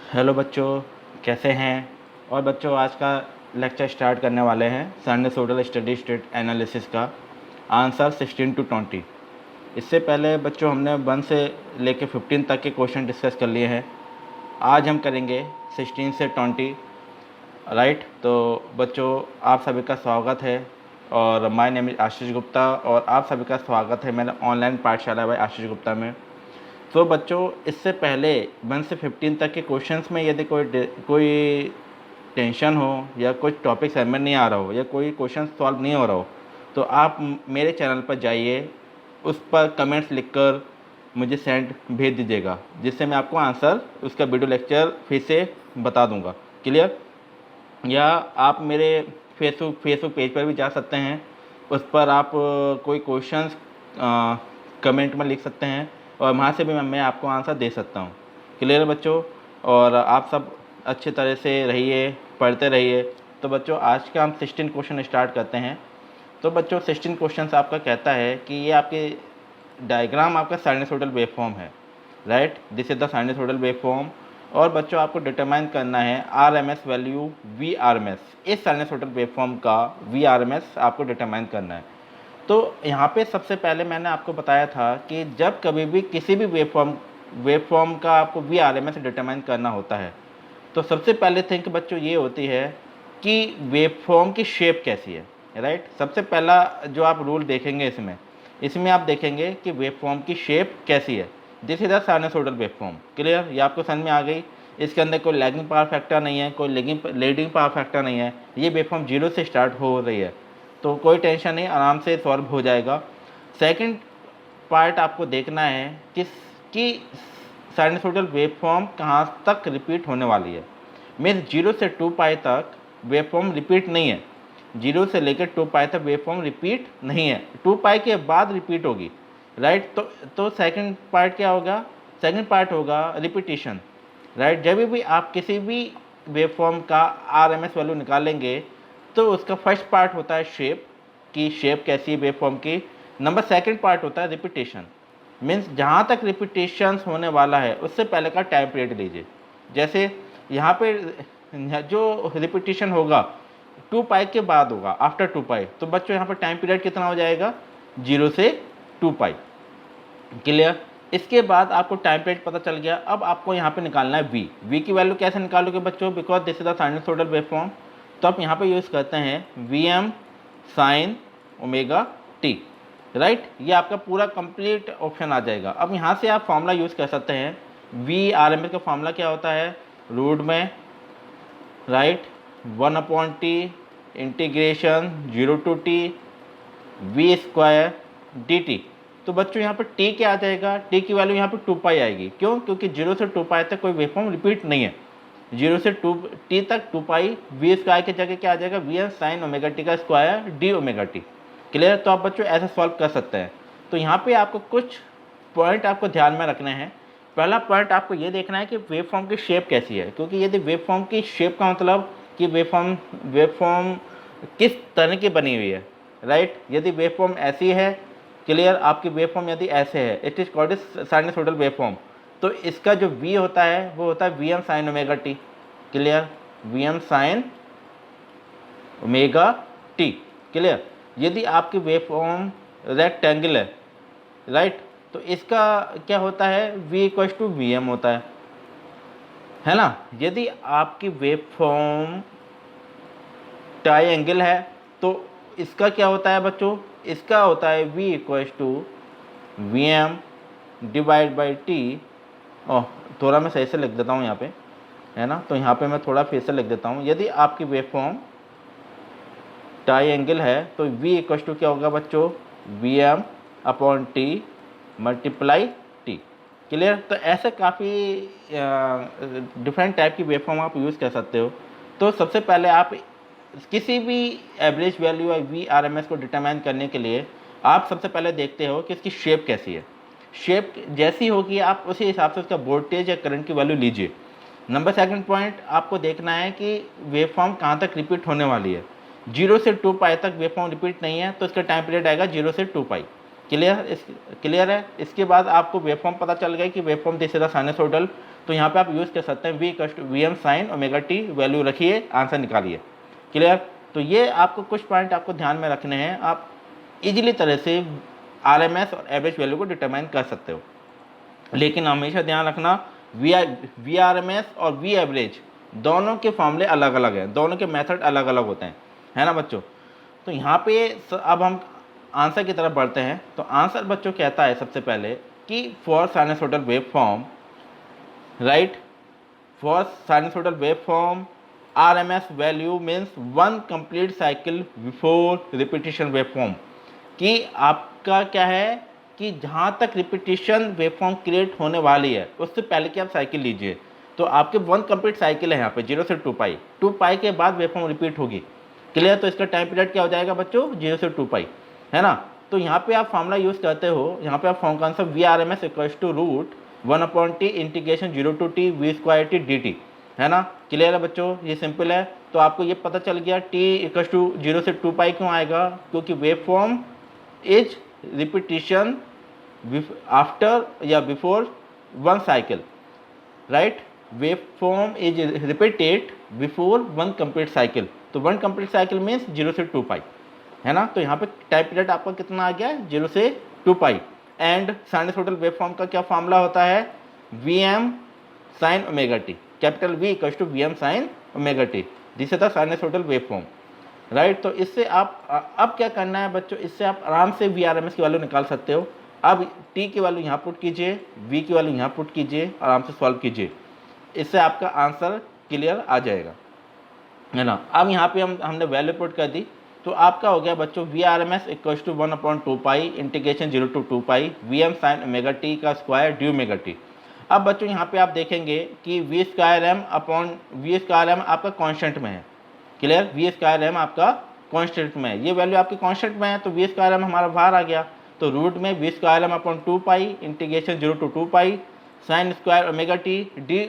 Hello बच्चों, कैसे हैं। और बच्चों, आज का लेक्चर स्टार्ट करने वाले हैं साइनसोइडल स्टेडी स्टेट एनालिसिस का आंसर 16 to 20। इससे पहले बच्चों हमने 1 से लेके 15 तक के क्वेश्चन डिस्कस कर लिए हैं। आज हम करेंगे 16 से 20। राइट। तो बच्चों, आप सभी का स्वागत है और my name is Ashish Gupta और आप सभी का स्वागत है मेरे ऑनलाइन पाठशाला बाय आशीष गुप्ता में। तो बच्चों, इससे पहले 1 से 15 तक के क्वेश्चंस में यदि कोई टेंशन हो या कुछ टॉपिक समझ में नहीं आ रहा हो या कोई क्वेश्चन सॉल्व नहीं हो रहा हो, तो आप मेरे चैनल पर जाइए, उस पर कमेंट्स लिखकर मुझे भेज दीजिएगा, जिससे मैं आपको आंसर उसका वीडियो लेक्चर फिर से बता दूंगा। क्लियर। या आप मेरे फेसबुक पेज पर भी जा सकते हैं, उस पर आप कोई क्वेश्चंस कमेंट में लिख सकते हैं और वहाँ से भी मैं आपको आंसर दे सकता हूँ। क्लियर बच्चों। और आप सब अच्छी तरह से रहिए, पढ़ते रहिए। तो बच्चों, आज का हम 16 क्वेश्चन स्टार्ट करते हैं। तो बच्चों, 16 क्वेश्चन आपका कहता है कि ये आपके डायग्राम आपका साइनसोइडल वेवफॉर्म है। Right, this is the sinusoidal waveform. और बच्चों, आपको डिटरमाइन करना है RMS वैल्यू VRMS। इस साइनसोइडल वेवफॉर्म का VRMS आपको डिटरमाइन करना है। तो यहाँ पे सबसे पहले मैंने आपको बताया था कि जब कभी भी किसी भी वेवफॉर्म का आपको VRMS डिटरमाइन करना होता है, तो सबसे पहले थिंक बच्चों ये होती है कि वेवफॉर्म की शेप कैसी है। राइट। सबसे पहला जो आप रूल देखेंगे इसमें आप देखेंगे कि वेवफॉर्म की शेप कैसी है। This is the sinusoidal waveform. Clear. ये आपको समझ में आ गई। इसके अंदर कोई लैगिंग पावर फैक्टर नहीं है, कोई लीडिंग पावर फैक्टर नहीं है। ये वेवफॉर्म 0 से स्टार्ट हो रही है, तो कोई टेंशन नहीं, आराम से सॉल्व हो जाएगा। सेकंड पार्ट आपको देखना है कि साइनसोइडल वेवफॉर्म कहाँ तक रिपीट होने वाली है। मीन्स 0 से 2π तक वेवफॉर्म रिपीट नहीं है। 0 से लेकर 2π तक वेवफॉर्म रिपीट नहीं है, 2π के बाद रिपीट होगी। राइट। तो सेकंड पार्ट क्या होगा? सेकंड पार्ट होगा रिपीटिशन। राइट। जब भी आप किसी भी वेवफॉर्म का RMS वैल्यू निकालेंगे, तो उसका फर्स्ट पार्ट होता है शेप, की शेप कैसी है वेवफॉर्म की। नंबर सेकंड पार्ट होता है रिपीटेशन। मीन्स जहाँ तक रिपीटेशंस होने वाला है उससे पहले का टाइम पीरियड लीजिए। जैसे यहाँ पे जो रिपीटेशन होगा 2π के बाद होगा, आफ्टर 2π। तो बच्चों, यहाँ पर टाइम पीरियड कितना हो जाएगा? 0 से 2π। क्लियर। इसके बाद आपको टाइम पीरियड पता चल गया। अब आपको यहाँ पे निकालना है v की वैल्यू कैसे निकालोगे बच्चों? Because this is the sinusoidal waveform. तो आप यहाँ पे यूज़ करते हैं Vm sin omega t। Right. ये आपका पूरा कंप्लीट ऑप्शन आ जाएगा। अब यहाँ से आप फॉर्मूला यूज़ कर सकते हैं। VRMS का फॉर्मूला क्या होता है? रूट में right 1/t integration 0 to t v² dt। तो बच्चों, यहाँ पर t क्या आ जाएगा? t की वैल्यू यहाँ पर 2π आएगी। क्यों? क्योंकि 0 से 2π तक कोई वेवफॉर्म रिपीट नहीं है। 0 से 2t तक 2π v² की जगह क्या आ जाएगा? Vm sin ओमेगा t का square d omega t। Clear. तो आप बच्चों ऐसे सॉल्व कर सकते हैं। तो यहाँ पे आपको कुछ पॉइंट आपको ध्यान में रखने हैं। पहला पॉइंट आपको ये देखना है कि वेवफॉर्म की शेप कैसी है, क्योंकि यदि वेवफॉर्म की शेप का मतलब कि वेवफॉर्म किस तरह की बनी हुई है। राइट। यदि वेवफॉर्म ऐसी है, क्लियर, आपकी वेवफॉर्म यदि ऐसे है, it is called sinusoidal waveform, तो इसका जो v होता है वो होता है Vm sin omega t। Clear. Vm sin omega t। Clear. यदि आपकी वेवफॉर्म रेक्टेंगल है, राइट, तो इसका क्या होता है? v = Vm होता है ना। यदि आपकी वेवफॉर्म ट्रायंगल है, तो इसका क्या होता है बच्चों? इसका होता है v = Vm divide by t। थोड़ा मैं सही से लिख देता हूँ यहाँ पे, है ना। तो यहाँ पे मैं थोड़ा फिर से लिख देता हूँ। यदि आपकी वेवफॉर्म ट्रायंगल है तो v = क्या होगा बच्चों? Vm/t multiply t। क्लियर। तो ऐसे काफ़ी डिफरेंट टाइप की वेवफॉर्म आप यूज़ कर सकते हो। तो सबसे पहले आप किसी भी एवरेज वैल्यू या VRMS को डिटरमाइन करने के लिए आप सबसे पहले देखते हो कि इसकी शेप कैसी है। शेप जैसी होगी आप उसी हिसाब से उसका वोल्टेज या करंट की वैल्यू लीजिए। नंबर सेकंड पॉइंट आपको देखना है कि वेवफॉर्म कहाँ तक रिपीट होने वाली है। 0 से 2π तक वेवफॉर्म रिपीट नहीं है, तो इसका टाइम पीरियड आएगा 0 से 2π। क्लियर है। इसके बाद आपको वेव फॉर्म पता चल गया कि wave form this is the sinusoidal, तो यहाँ पे आप यूज़ कर सकते हैं v sin omega t, value रखिए, आंसर निकालिए। क्लियर। तो ये आपको कुछ पॉइंट आपको ध्यान में रखने हैं, आप इजीली तरह से RMS और एवरेज वैल्यू को डिटरमाइन कर सकते हो। लेकिन हमेशा ध्यान रखना वी RMS और वी एवरेज दोनों के फॉर्मूले अलग अलग हैं, दोनों के मेथड अलग अलग होते हैं, है ना बच्चों। तो यहाँ पे अब हम आंसर की तरफ बढ़ते हैं। तो आंसर बच्चों कहता है सबसे पहले कि for sinusoidal wave form, right, for sinusoidal wave form RMS value means 1 complete cycle before repetition wave form, कि आपका क्या है कि जहाँ तक रिपीटिशन वेव फॉर्म क्रिएट होने वाली है उससे पहले की आप साइकिल लीजिए। तो आपके 1 कंप्लीट साइकिल है यहाँ पे 0 से 2 पाई के बाद वेव फॉर्म रिपीट होगी। क्लियर। तो इसका टाइम पीरियड क्या हो जाएगा बच्चों, 0 से 2 पाई, है ना। तो यहाँ पे आप फॉर्मूला यूज़ करते हो, यहाँ पे आप फॉर्म का answer VRMS = √1/t integration 0 to t v² dt, है ना। क्लियर है बच्चों, ये सिंपल है। तो आपको ये पता चल गया t = 0 से 2 पाई क्यों आएगा, क्योंकि wave form is repetition after या before 1 cycle, right. Wave form is repeated before 1 complete cycle. तो 1 कंप्लीट साइकिल मीन्स 0 से 2 पाई, है ना। तो यहाँ पे टाइम पीरियड आपका कितना आ गया, 0 से 2 पाई। एंड साइनसोइडल वेव फॉर्म का क्या फॉर्मूला होता है, Vm sin omega t, capital V = Vm sin omega t, this is the sinusoidal wave form, right. तो इससे आप अब क्या करना है बच्चों, इससे आप आराम से VRMS की वैल्यू निकाल सकते हो। अब t की वैल्यू यहाँ पुट कीजिए, v की वैल्यू यहाँ पुट कीजिए, आराम से सॉल्व कीजिए, इससे आपका आंसर क्लियर आ जाएगा, है ना। अब यहाँ पे हमने वैल्यू पुट कर दी, तो आपका हो गया बच्चों VRMS = 1/2 pi integration 0 to 2 pi Vm sin omega t का स्क्वायर d ओमेगा t। अब बच्चों यहाँ पे आप देखेंगे कि v² आपका कांस्टेंट में है। क्लियर, v² आपका कांस्टेंट में है, ये वैल्यू आपकी कांस्टेंट में है, तो v² हमारा बाहर आ गया। तो रूट में v²/2 pi integration 0 to 2 pi sin square omega t d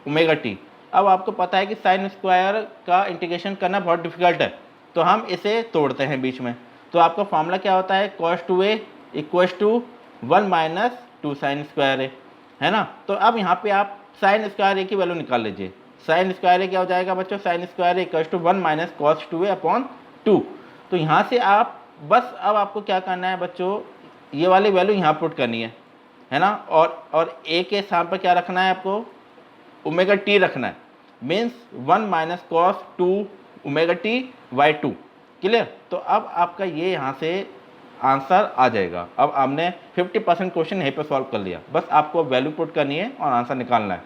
omega t। अब आपको पता है कि साइन स्क्वायर का इंटीग्रेशन करना बहुत डिफिकल्ट है, तो हम इसे तोड़ते हैं बीच में। तो आपका फॉर्मूला क्या होता है, cos 2a = 1 - 2 sin square a, है ना। तो अब यहाँ पे आप साइन स्क्वायर a की वैल्यू निकाल लीजिए। साइन स्क्वायर a क्या हो जाएगा बच्चों, sine square a = 1 - cos 2a/2। तो यहाँ से आप बस अब आपको क्या करना है बच्चों, ये वाली वैल्यू यहाँ पुट करनी है ना। और a के स्थान पर क्या रखना है आपको, ओमेगा t रखना है, means 1 - cos 2 omega t/2। Clear. तो अब आपका ये यहाँ से आंसर आ जाएगा। अब हमने 50% क्वेश्चन यहीं पे सॉल्व कर लिया, बस आपको वैल्यू पुट करनी है और आंसर निकालना है।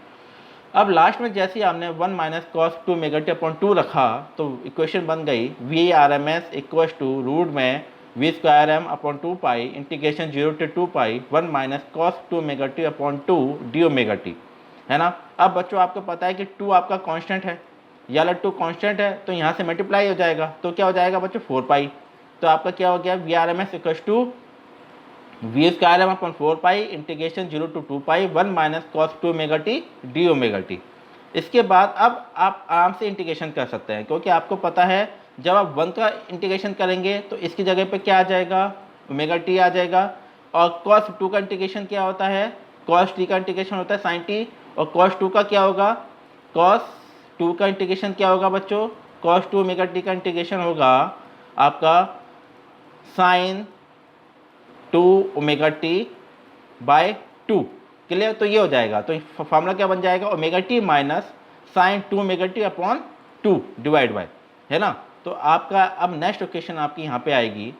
अब लास्ट में जैसे ही आपने 1 - cos 2 ओमेगा t/2 रखा, तो इक्वेशन बन गई VRMS = रूट में v²m/2 pi integration 0 to 2 pi 1 - cos 2 omega t/2 d omega t, है ना। अब बच्चों आपको पता है कि 2 आपका कांस्टेंट है, या 2 कांस्टेंट है, तो यहाँ से मल्टीप्लाई हो जाएगा, तो क्या हो जाएगा बच्चों 4 पाई। तो आपका क्या हो गया, VRMS = v²m/4 pi integration 0 to 2 pi 1 - cos 2 omega t d omega t। इसके बाद अब आप आराम से इंटीग्रेशन कर सकते हैं, क्योंकि आपको पता है जब आप 1 का इंटीग्रेशन करेंगे तो इसकी जगह पे क्या आ जाएगा, ओमेगा t आ जाएगा। और cos 2 का इंटीग्रेशन क्या होता है, cos t का इंटीग्रेशन होता है sin t, और cos 2 का क्या होगा, cos 2 का इंटीग्रेशन क्या होगा बच्चों, cos 2 ओमेगा t का इंटीग्रेशन होगा आपका sin 2 ओमेगा t/2। क्लियर। तो ये हो जाएगा, तो फॉर्मूला क्या बन जाएगा, omega t minus sin 2 omega t/2 divide by, है ना। तो आपका अब नेक्स्ट इक्वेशन आपकी यहाँ पे आएगी,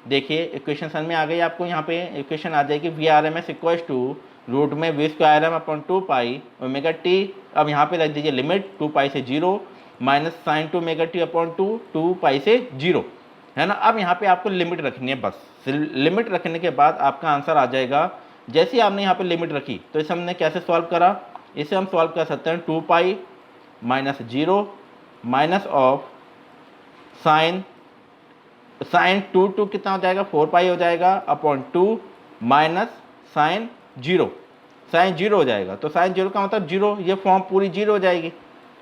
देखिए इक्वेशन समझ में आ गई आपको। यहाँ पे इक्वेशन आ जाएगी VRMS = रूट में v²m/2 पाई ओमेगा t। अब यहाँ पे रख दीजिए लिमिट 2 पाई से 0 माइनस sin 2 ओमेगा t/2 2 पाई से 0, है ना। अब यहाँ पे आपको लिमिट रखनी है, बस लिमिट रखने के बाद आपका आंसर आ जाएगा। जैसे ही आपने यहाँ पे लिमिट रखी, तो इसे हमने कैसे सॉल्व करा, इसे हम सॉल्व कर सकते हैं 2 pi minus 0 minus of sine 2 कितना हो जाएगा, 4 पाई हो जाएगा अपॉन 2 माइनस साइन 0 हो जाएगा। तो साइन 0 का मतलब 0, ये फॉर्म पूरी 0 हो जाएगी,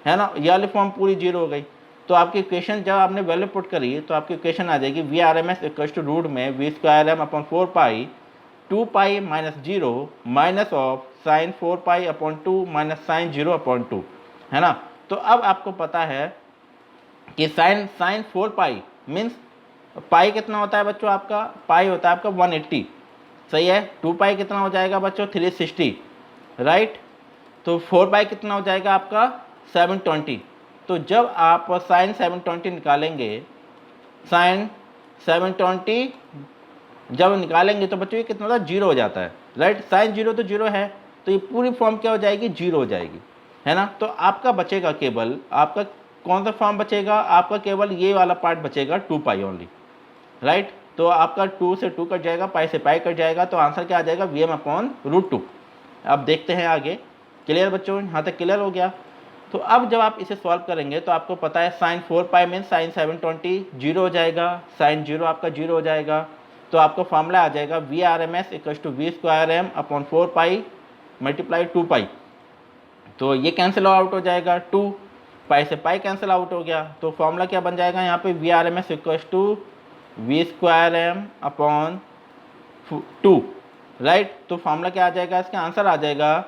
है ना, ये वाली फॉर्म पूरी 0 हो गई। तो आपकी इक्वेशन जब आपने वैल्यू पुट करी, तो आपकी इक्वेशन आ जाएगी VRMS = रूट में v²m/4 pi 2 pi minus 0 minus of sine 4 pi upon 2 minus sine 0 upon 2, है ना। तो अब आपको पता है कि साइन 4 पाई मीन्स पाई कितना होता है बच्चों, आपका पाई होता है आपका 180, सही है। 2 पाई कितना हो जाएगा बच्चों 360, राइट। तो 4 पाई कितना हो जाएगा आपका 720। तो जब आप साइन 720 निकालेंगे, साइन 720 जब निकालेंगे तो बच्चों ये कितना होता है 0 हो जाता है, राइट। साइन 0 तो 0 है, तो ये पूरी फॉर्म क्या हो जाएगी 0 हो जाएगी, है ना। तो आपका बचेगा केवल, आपका कौन सा फॉर्म बचेगा, आपका केवल ये वाला पार्ट बचेगा 2 पाई ओनली, राइट। तो आपका 2 से 2 कट जाएगा, पाई से पाई कट जाएगा, तो आंसर क्या आ जाएगा Vm/√2। अब देखते हैं आगे। क्लियर बच्चों, यहाँ तक क्लियर हो गया। तो अब जब आप इसे सॉल्व करेंगे तो आपको पता है साइन 4 पाई मीन साइन 720 0 हो जाएगा, साइन 0 आपका 0 हो जाएगा। तो आपका फॉर्मूला आ जाएगा VRMS = V²m/4 पाई मल्टीप्लाई 2 पाई। तो ये कैंसिल आउट हो जाएगा, 2 पाई से पाई कैंसिल आउट हो गया। तो फॉर्मूला क्या बन जाएगा यहाँ पे VRMS = V²m/2, राइट। तो फॉर्मूला क्या आ जाएगा, इसका आंसर आ जाएगा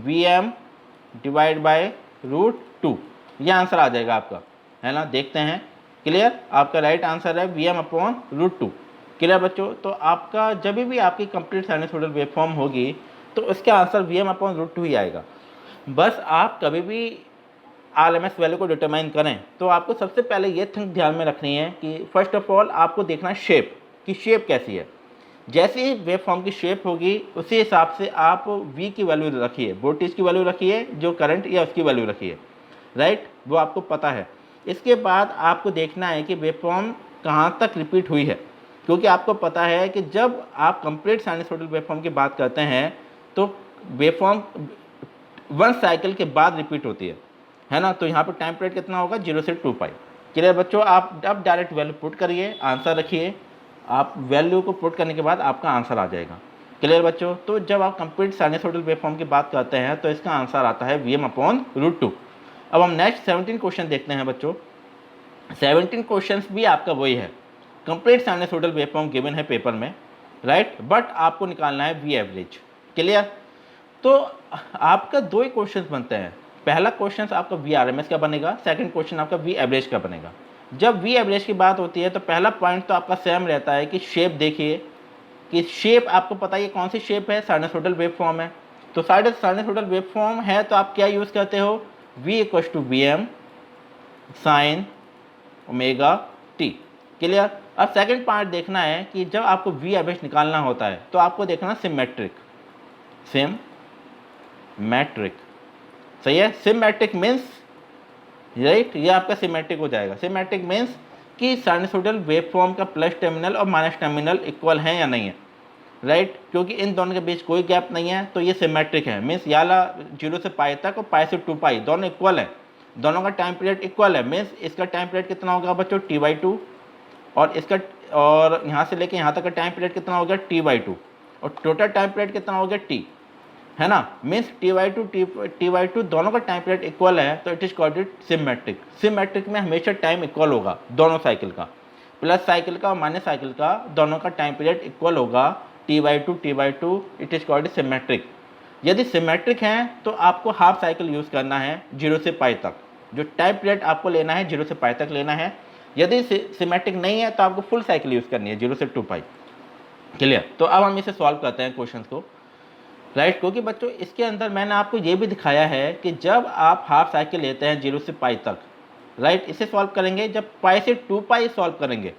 Vm/√2, ये आंसर आ जाएगा आपका, है ना। देखते हैं, क्लियर। आपका राइट आंसर है Vm/√2। क्लियर बच्चों। तो आपका जब भी आपकी कंप्लीट साइनसोइडल वेवफॉर्म होगी तो उसका आंसर Vm/√2 ही आएगा। बस आप कभी भी RMS वैल्यू को डिटरमाइन करें तो आपको सबसे पहले ये थिंग ध्यान में रखनी है कि फर्स्ट ऑफ ऑल आपको देखना है शेप, कि शेप कैसी है। जैसे ही वेव फॉर्म की शेप होगी उसी हिसाब से आप V की वैल्यू रखिए, वोल्टेज की वैल्यू रखिए, जो करंट या उसकी वैल्यू रखिए, राइट, वो आपको पता है। इसके बाद आपको देखना है कि वेव फॉर्म कहाँ तक रिपीट हुई है, क्योंकि आपको पता है कि जब आप कंप्लीट साइनसोइडल वेव फॉर्म की बात करते हैं तो वेव फॉर्म 1 साइकिल के बाद रिपीट होती है ना। तो यहाँ पर टाइम पीरियड कितना होगा 0 से 2 पाई। क्लियर बच्चों। आप अब डायरेक्ट वैल्यू पुट करिए, आंसर रखिए, आप वैल्यू को पुट करने के बाद आपका आंसर आ जाएगा। क्लियर बच्चों। तो जब आप कंप्लीट साइनसोइडल वेवफॉर्म की बात करते हैं तो इसका आंसर आता है Vm/√2। अब हम नेक्स्ट 17 क्वेश्चन देखते हैं बच्चों। 17 क्वेश्चन भी आपका वही है, कंप्लीट साइनसोइडल वेवफॉर्म गिवन है पेपर में, राइट, बट आपको निकालना है V एवरेज। क्लियर। तो आपका 2 ही क्वेश्चन बनते हैं। पहला क्वेश्चन आपका VRMS का बनेगा, सेकंड क्वेश्चन आपका V एवरेज का बनेगा। जब V एवरेज की बात होती है तो पहला पॉइंट तो आपका सेम रहता है कि शेप देखिए, कि शेप आपको पता है कौन सी शेप है, साइनसोइडल वेवफॉर्म है। तो साइनसोइडल वेवफॉर्म है तो आप क्या यूज़ करते हो, V = Vm sin ωt। Clear. अब सेकंड पार्ट देखना है कि जब आपको V एवरेज निकालना होता है तो आपको देखना सिमेट्रिक, सही है। सिमेट्रिक मीन्स, राइट, ये आपका सिमेट्रिक हो जाएगा। सिमेट्रिक मीन्स कि साइनसोइडल वेवफॉर्म का प्लस टर्मिनल और माइनस टर्मिनल इक्वल है या नहीं है, राइट, क्योंकि इन दोनों के बीच कोई गैप नहीं है, तो ये सिमेट्रिक है। मीन्स याला 0 से पाई तक और पाई से 2 पाई दोनों इक्वल है, दोनों का टाइम पीरियड इक्वल है। मीन्स इसका टाइम पीरियड कितना होगा बच्चों T/2, और इसका, और यहाँ से लेके यहाँ तक का टाइम पीरियड कितना हो गया T/2, और टोटल टाइम पीरियड कितना हो गया T, है ना। मीन्स T/2 दोनों का टाइम पीरियड इक्वल है, तो it is called symmetric. Symmetric में हमेशा टाइम इक्वल होगा, दोनों साइकिल का, प्लस साइकिल का और माइनस साइकिल का, दोनों का टाइम पीरियड इक्वल होगा, T/2, it is called symmetric. यदि सिमेट्रिक है तो आपको हाफ साइकिल यूज़ करना है 0 से पाई तक, जो टाइम पीरियड आपको लेना है 0 से पाई तक लेना है। यदि सिमेट्रिक नहीं है तो आपको फुल साइकिल यूज़ करनी है 0 से 2 पाई। क्लियर। तो अब हम इसे सॉल्व करते हैं क्वेश्चन को, राइट, क्योंकि बच्चों इसके अंदर मैंने आपको ये भी दिखाया है कि जब आप हाफ साइकिल लेते हैं 0 से पाई तक, राइट, इसे सॉल्व करेंगे, जब पाई से 2 पाई सॉल्व करेंगे,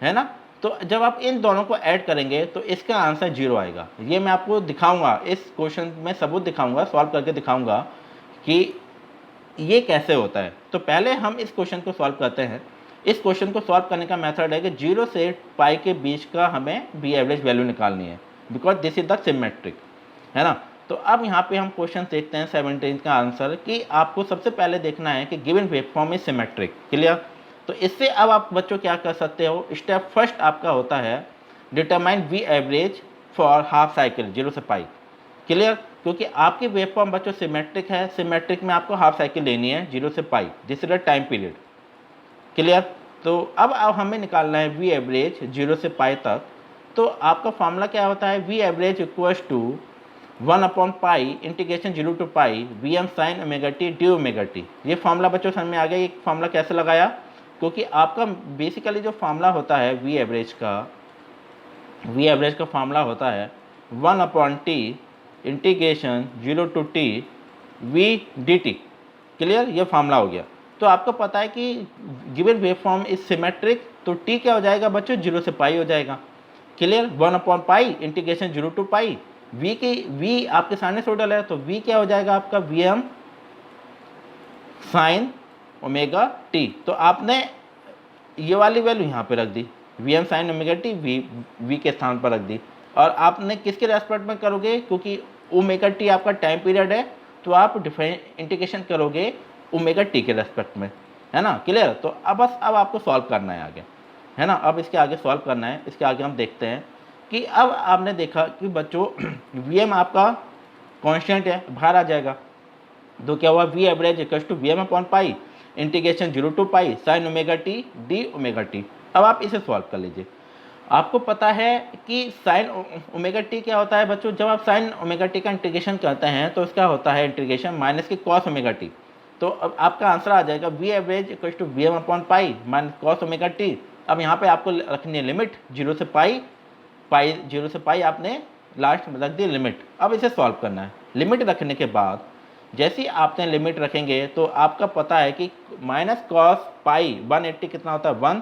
है ना, तो जब आप इन दोनों को ऐड करेंगे तो इसका आंसर 0 आएगा। ये मैं आपको दिखाऊंगा, इस क्वेश्चन में सबूत दिखाऊंगा, सॉल्व करके दिखाऊंगा कि ये कैसे होता है। तो पहले हम इस क्वेश्चन को सॉल्व करते हैं। इस क्वेश्चन को सॉल्व करने का मेथड है कि 0 से पाई के बीच का हमें V एवरेज वैल्यू निकालनी है, because this is the symmetric, है ना। तो अब यहाँ पे हम क्वेश्चन देखते हैं 17 का आंसर, कि आपको सबसे पहले देखना है कि given waveform is symmetric. Clear. तो इससे अब आप बच्चों क्या कर सकते हो, स्टेप फर्स्ट आपका होता है determine V average for half cycle 0 से पाई। क्लियर। क्योंकि आपकी वेवफॉर्म बच्चों सिमेट्रिक है, सिमेट्रिक में आपको हाफ साइकिल लेनी है 0 से pi, this is the time period. Clear. तो अब हमें निकालना है V एवरेज 0 से पाई तक, तो आपका फॉर्मूला क्या होता है, वी एवरेज इक्वल्स टू 1/पाई integration 0 to pi V M sine omega T D omega T. ये फॉर्मूला बच्चों समझ में आ गया। ये फॉर्मूला कैसे लगाया, क्योंकि आपका बेसिकली जो फॉर्मूला होता है वी एवरेज का फॉर्मूला होता है 1/टी integration 0 to T V D T. Clear, ये फॉर्मूला हो गया। तो आपको पता है कि given wave form is symmetric, तो टी क्या हो जाएगा बच्चों, 0 से पाई हो जाएगा। क्लियर, 1/पाई इंटीग्रेशन 0 टू पाई वी आपके साइनसोइडल है, तो वी क्या हो जाएगा आपका V M sine omega T. तो आपने ये वाली वैल्यू यहाँ पे रख दी, V M sine omega T V के स्थान पर रख दी। और आपने किसके रेस्पेक्ट में करोगे, क्योंकि ओमेगा टी आपका टाइम पीरियड है, तो आप इंटीग्रेशन करोगे ओमेगा टी के रेस्पेक्ट में, है ना। क्लियर, तो अब आपको सॉल्व करना है आगे, है ना। अब इसके आगे सॉल्व करना है। इसके आगे हम देखते हैं कि अब आपने देखा कि बच्चों वी एम आपका कांस्टेंट है, बाहर आ जाएगा। तो क्या हुआ, V average equal to V M upon pi integration 0 to pi sine omega T D omega T. अब आप इसे सॉल्व कर लीजिए। आपको पता है कि साइन ओमेगा टी क्या होता है बच्चों, जब आप साइन ओमेगा टी का इंटीग्रेशन करते हैं तो उसका होता है इंटीग्रेशन माइनस की कॉस ओमेगा टी। तो अब आपका आंसर आ जाएगा V average equal to V M upon pi minus cos omega T. अब यहाँ पे आपको रखनी है लिमिट 0 से पाई 0 से पाई आपने लास्ट में रख दी लिमिट। अब इसे सॉल्व करना है। लिमिट रखने के बाद जैसे ही आपने लिमिट रखेंगे तो आपका पता है कि माइनस कॉस पाई 180 कितना होता है 1,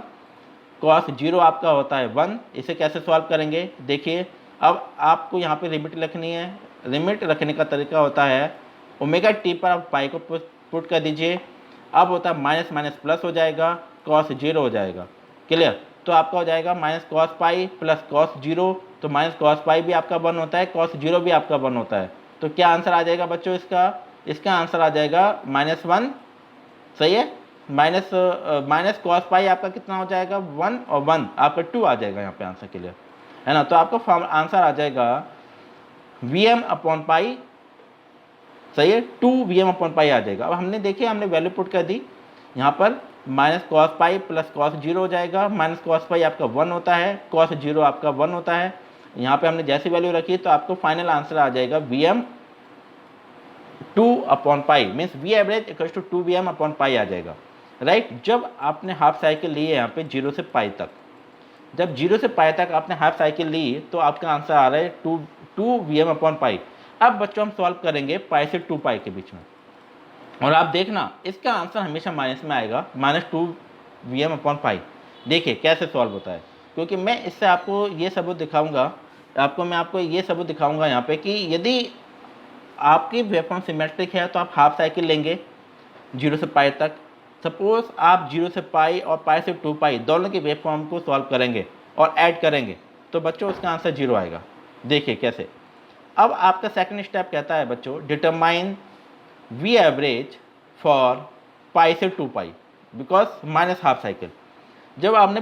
कॉस 0 आपका होता है 1। इसे कैसे सॉल्व करेंगे, देखिए अब आपको यहाँ पे लिमिट रखनी है। लिमिट रखने का तरीका होता है ओमेगा टी पर आप पाई को पुट कर दीजिए। अब होता है माइनस माइनस प्लस हो जाएगा, कॉस 0 हो जाएगा। क्लियर, तो आपका हो जाएगा minus cos pi plus cos 0। तो माइनस कॉस पाई भी आपका 1 होता है, कॉस 0 भी आपका 1 होता है। तो क्या आंसर आ जाएगा बच्चों इसका आंसर आ जाएगा -1। सही है, माइनस कॉस पाई आपका कितना हो जाएगा 1 और 1 आपका 2 आ जाएगा यहाँ पे आंसर। क्लियर है ना। तो आपका आंसर आ जाएगा वी एम अपॉन पाई, सही है, 2 वी एम अपॉन पाई आ जाएगा। अब हमने देखिए हमने वैल्यू पुट कर दी यहाँ पर, minus cos pi plus cos 0 हो जाएगा। माइनस कॉस पाई आपका 1 होता है, कॉस 0 आपका 1 होता है। यहाँ पे हमने जैसी वैल्यू रखी तो आपको फाइनल आंसर आ जाएगा V M 2 upon pi, means V average equal to 2 V M upon pi आ जाएगा। राइट, जब आपने हाफ साइकिल ली है यहाँ पे 0 से पाई तक, जब 0 से पाई तक आपने हाफ साइकिल ली तो आपका आंसर आ रहा है 2 वी एम अपॉन पाई। अब बच्चों हम सॉल्व करेंगे पाई से 2 पाई के बीच में, और आप देखना इसका आंसर हमेशा माइनस में आएगा, -2 वी एम अपॉन पाई। देखिए कैसे सॉल्व होता है, क्योंकि मैं इससे आपको ये सबूत दिखाऊंगा, मैं आपको ये सबूत दिखाऊंगा यहाँ पे कि यदि आपकी वेवफॉर्म सिमेट्रिक है तो आप हाफ साइकिल लेंगे 0 से पाई तक। सपोज आप 0 से पाई और पाई से 2 पाई दोनों की वेवफॉर्म को सॉल्व करेंगे और ऐड करेंगे तो बच्चों उसका आंसर 0 आएगा। देखिए कैसे। अब आपका सेकंड स्टेप कहता है बच्चों डिटरमाइन वी एवरेज फॉर पाई से 2 pi because minus half cycle. जब आपने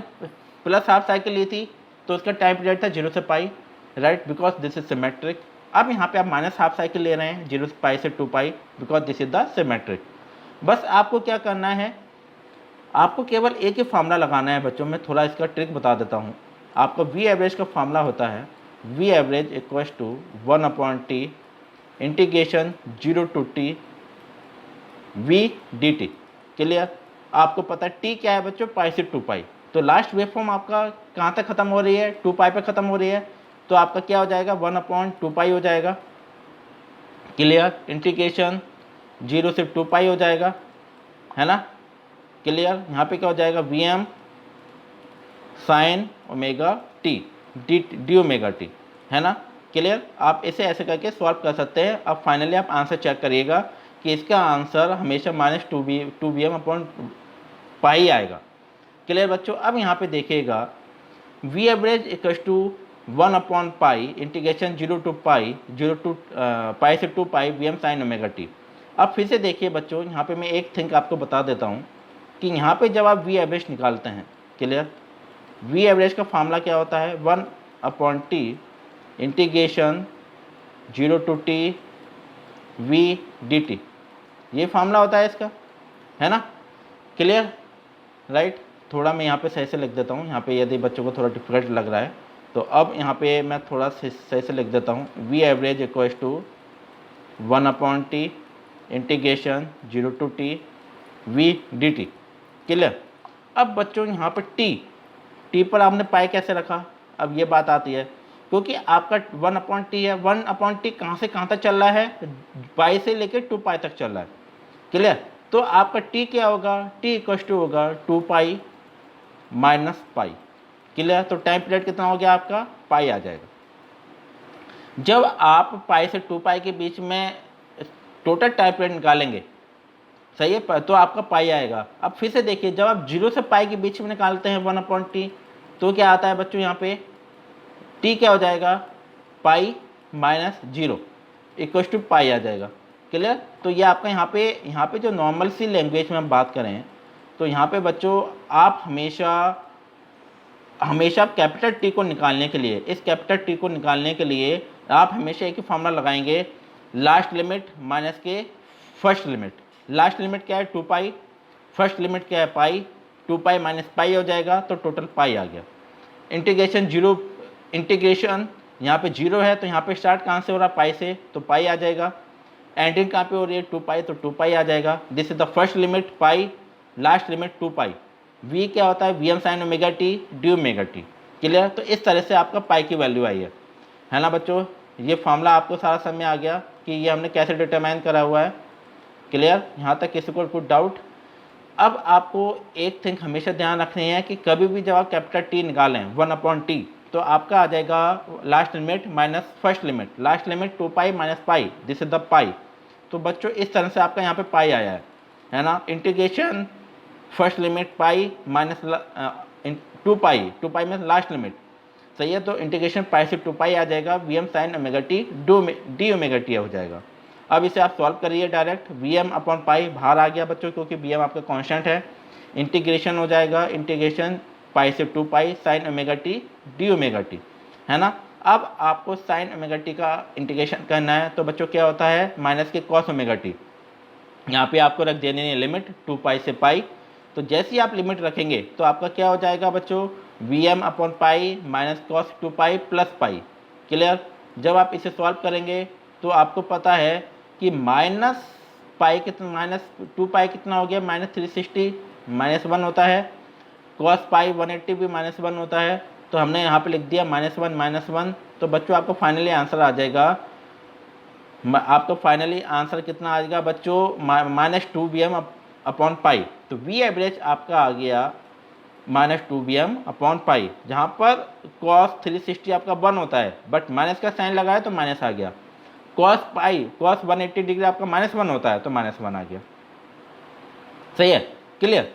प्लस हाफ साइकिल ली थी तो उसका टाइम पीरियड था 0 से pi, right, because this is symmetric. अब यहाँ पे आप माइनस हाफ साइकिल ले रहे हैं 0 से पाई से 2 pi because this is the symmetric. बस आपको क्या करना है, आपको केवल एक ही फार्मूला लगाना है बच्चों। मैं थोड़ा इसका ट्रिक बता देता हूँ। आपका वी एवरेज का फार्मूला होता है V average equal to 1/t integration 0 to T V D T. Clear, आपको पता है टी क्या है बच्चों, पाई से 2 पाई। तो लास्ट वेव फॉर्म आपका कहाँ तक खत्म हो रही है, 2 पाई पे खत्म हो रही है। तो आपका क्या हो जाएगा 1/2 पाई हो जाएगा। क्लियर, इंटीग्रेशन 0 से 2 पाई हो जाएगा, है ना। क्लियर, यहाँ पे क्या हो जाएगा V M sine omega T D omega T, है ना। क्लियर, आप इसे ऐसे करके सॉल्व कर सकते हैं। अब फाइनली आप आंसर चेक करिएगा कि इसका आंसर हमेशा -2 वी एम अपॉन पाई आएगा। क्लियर बच्चों, अब यहाँ पे देखिएगा वी एवरेज इक्वल टू 1/पाई इंटीग्रेशन 0 टू पाई पाई से 2 pi V M sine omega T. अब फिर से देखिए बच्चों, यहाँ पे मैं एक थिंक आपको बता देता हूँ कि यहाँ पे जब आप वी एवरेज निकालते हैं, क्लियर, वी एवरेज का फार्मूला क्या होता है 1/t integration 0 to T V D T, ये फार्मूला होता है इसका, है ना। Clear, right. थोड़ा मैं यहाँ पे सही से लिख देता हूँ, यहाँ पे यदि बच्चों को थोड़ा डिफिकल्ट लग रहा है तो अब यहाँ पे मैं थोड़ा सही से लिख देता हूँ, V average equals to 1/t integration 0 to t v dt। Clear. अब बच्चों यहाँ पर टी पर आपने पाई कैसे रखा, अब ये बात आती है, क्योंकि आपका 1/t है, 1/t कहाँ से कहाँ तक चल रहा है, पाई से लेकर 2 पाई तक चल रहा है। क्लियर। तो आपका t क्या होगा, t इक्वल्स टू होगा 2 पाई माइनस पाई। क्लियर। तो टाइम पीरियड कितना हो गया आपका, पाई आ जाएगा। जब आप पाई से 2 पाई के बीच में टोटल टाइम पीरियड निकालेंगे, सही है, तो आपका पाई आएगा। अब फिर से देखिए, जब आप 0 से पाई के बीच में निकालते हैं 1/t, तो क्या आता है बच्चों, यहाँ पे t क्या हो जाएगा, पाई माइनस 0 इक्वल्स टू पाई आ जाएगा। क्लियर। तो ये आपका यहाँ पे जो नॉर्मल सी लैंग्वेज में हम बात करें, तो यहाँ पे बच्चों आप हमेशा कैपिटल टी को निकालने के लिए, इस कैपिटल टी को निकालने के लिए आप हमेशा एक ही फॉर्मूला लगाएंगे, लास्ट लिमिट माइनस के फर्स्ट लिमिट। लास्ट लिमिट क्या है, 2 पाई, फर्स्ट लिमिट क्या है, पाई, 2 पाई माइनस पाई हो जाएगा, तो टोटल पाई आ गया। इंटीग्रेशन यहाँ पे 0 है, तो यहाँ पे स्टार्ट कहाँ से हो रहा है, पाई से, तो पाई आ जाएगा। एंडिंग कहाँ पे हो रही है, 2 पाई, तो 2 पाई आ जाएगा। This is the first limit pi, last limit 2 pi. v क्या होता है, Vm sin omega T D omega T. Clear. तो इस तरह से आपका पाई की वैल्यू आई है ना बच्चों। ये फॉर्मूला आपको सारा समझ आ गया कि ये हमने कैसे डिटरमाइन करा हुआ है। क्लियर। यहाँ तक किसी को कुछ डाउट। अब आपको एक थिंग हमेशा ध्यान रखनी है कि कभी भी जब आप कैपिटल टी निकालें 1/t, तो आपका आ जाएगा last limit minus first limit. Last limit 2 pi minus pi, this is the pi. तो बच्चों इस तरह से आपका यहाँ पे पाई आया है ना। Integration first limit pi minus 2 पाई में लास्ट लिमिट, सही है। तो इंटीग्रेशन पाई से 2 पाई आ जाएगा, Vm sin omega T D omega T हो जाएगा। अब इसे आप सॉल्व करिए डायरेक्ट, Vm/पाई बाहर आ गया बच्चों, क्योंकि Vm आपका कांस्टेंट है। इंटीग्रेशन हो जाएगा, इंटीग्रेशन पाई से 2 पाई sin omega T D omega T, है ना। अब आपको sin ओमेगा टी का इंटीग्रेशन करना है, तो बच्चों क्या होता है, माइनस के cos ओमेगा टी। यहाँ पे आपको रख देनी है लिमिट 2 पाई से पाई। तो जैसे ही आप लिमिट रखेंगे तो आपका क्या हो जाएगा बच्चों, Vm/पाई minus cos 2 pi plus pi. Clear. जब आप इसे सॉल्व करेंगे तो आपको पता है कि माइनस पाई कितना, माइनस 2 पाई कितना हो गया, माइनस 360 -1 होता है। cos पाई 180 भी -1 होता है। तो हमने यहाँ पे लिख दिया -1 तो बच्चों आपको फाइनली आंसर आ जाएगा, आपका फाइनली आंसर कितना आ जाएगा बच्चों, -2Vm/पाई। तो वी एवरेज आपका आ गया -2Vm/पाई, जहाँ पर cos 360 आपका 1 होता है, बट माइनस का साइन लगाया तो माइनस आ गया। cos 180 डिग्री आपका -1 होता है, तो -1 आ गया। सही है। क्लियर।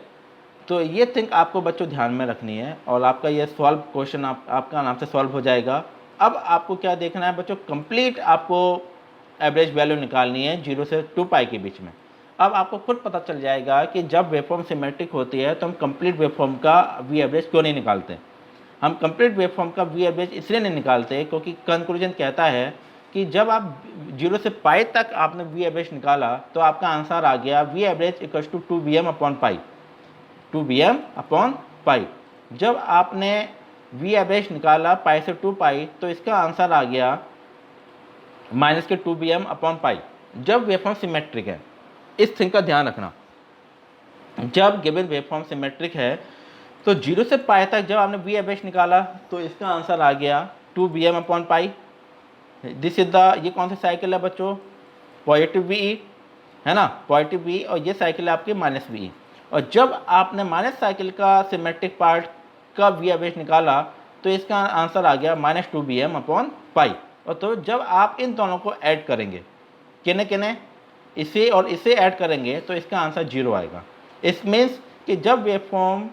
तो ये थिंग आपको बच्चों ध्यान में रखनी है, और आपका ये सॉल्व क्वेश्चन आपका आराम से सॉल्व हो जाएगा। अब आपको क्या देखना है बच्चों, कंप्लीट आपको एवरेज वैल्यू निकालनी है 0 से 2 पाई के बीच में। अब आपको खुद पता चल जाएगा कि जब वेवफॉर्म सिमेट्रिक होती है तो हम कंप्लीट वेवफॉर्म का वी एवरेज क्यों नहीं निकालते। हम कंप्लीट वेवफॉर्म का वी एवरेज इसलिए नहीं निकालते क्योंकि कंक्लूजन कहता है कि जब आप 0 से पाई तक आपने वी एवरेज निकाला तो आपका आंसर आ गया वी एवरेज इक्वल्स टू 2Vm/पाई, 2Vm/पाई। जब आपने वी एवरेज निकाला पाई से 2 पाई, तो इसका आंसर आ गया माइनस के 2Vm/पाई, जब वेवफॉर्म सिमेट्रिक है। इस थिंग का ध्यान रखना, जब गिवन वेवफॉर्म सिमेट्रिक है तो 0 से पाई तक जब आपने वी एवरेज निकाला तो इसका आंसर आ गया 2Vm/पाई। दिस इज द, ये कौन सा साइकिल है बच्चों, पॉजिटिव वी, है ना, पॉजिटिव वी, और ये साइकिल है आपकी माइनस वी। और जब आपने माइनस साइकिल का सिमेट्रिक पार्ट का वी एवरेज निकाला तो इसका आंसर आ गया -2Vm/पाई। और तो जब आप इन दोनों को ऐड करेंगे, किने किने, इसे और इसे ऐड करेंगे, तो इसका आंसर 0 आएगा। इस मीन्स कि जब वेवफॉर्म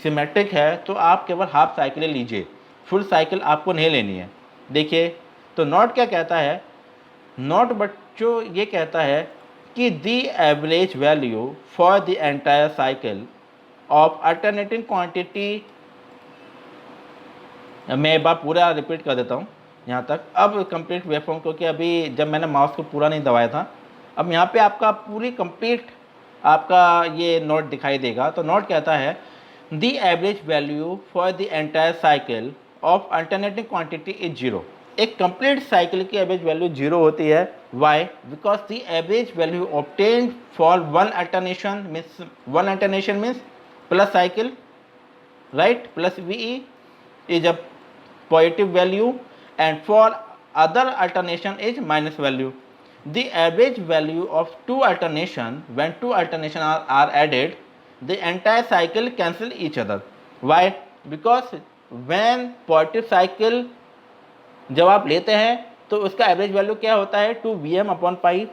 सिमेट्रिक है तो आप केवल हाफ साइकिल लीजिए, फुल साइकिल आपको नहीं लेनी है। देखिए, तो नोट क्या कहता है, नोट बच्चों ये कहता है कि the average value for the entire cycle of alternating quantity, मैं एक बार पूरा रिपीट कर देता हूँ यहाँ तक। अब कंप्लीट वेवफॉर्म, क्योंकि अभी जब मैंने माउस को पूरा नहीं दबाया था, अब यहाँ पे आपका पूरी कंप्लीट आपका ये नोट दिखाई देगा। तो नोट कहता है the average value for the entire cycle of alternating quantity is zero. एक कंप्लीट साइकिल की एवरेज वैल्यू जीरो होती है। Why? Because the average value obtained for one alternation means plus cycle, right, plus V is a positive value and for other alternation is minus value. The average value of two alternation, when two alternation are added, the entire cycle cancel each other. Why? Because when positive cycle जब आप लेते हैं तो उसका average value क्या होता है 2Vm upon पाई।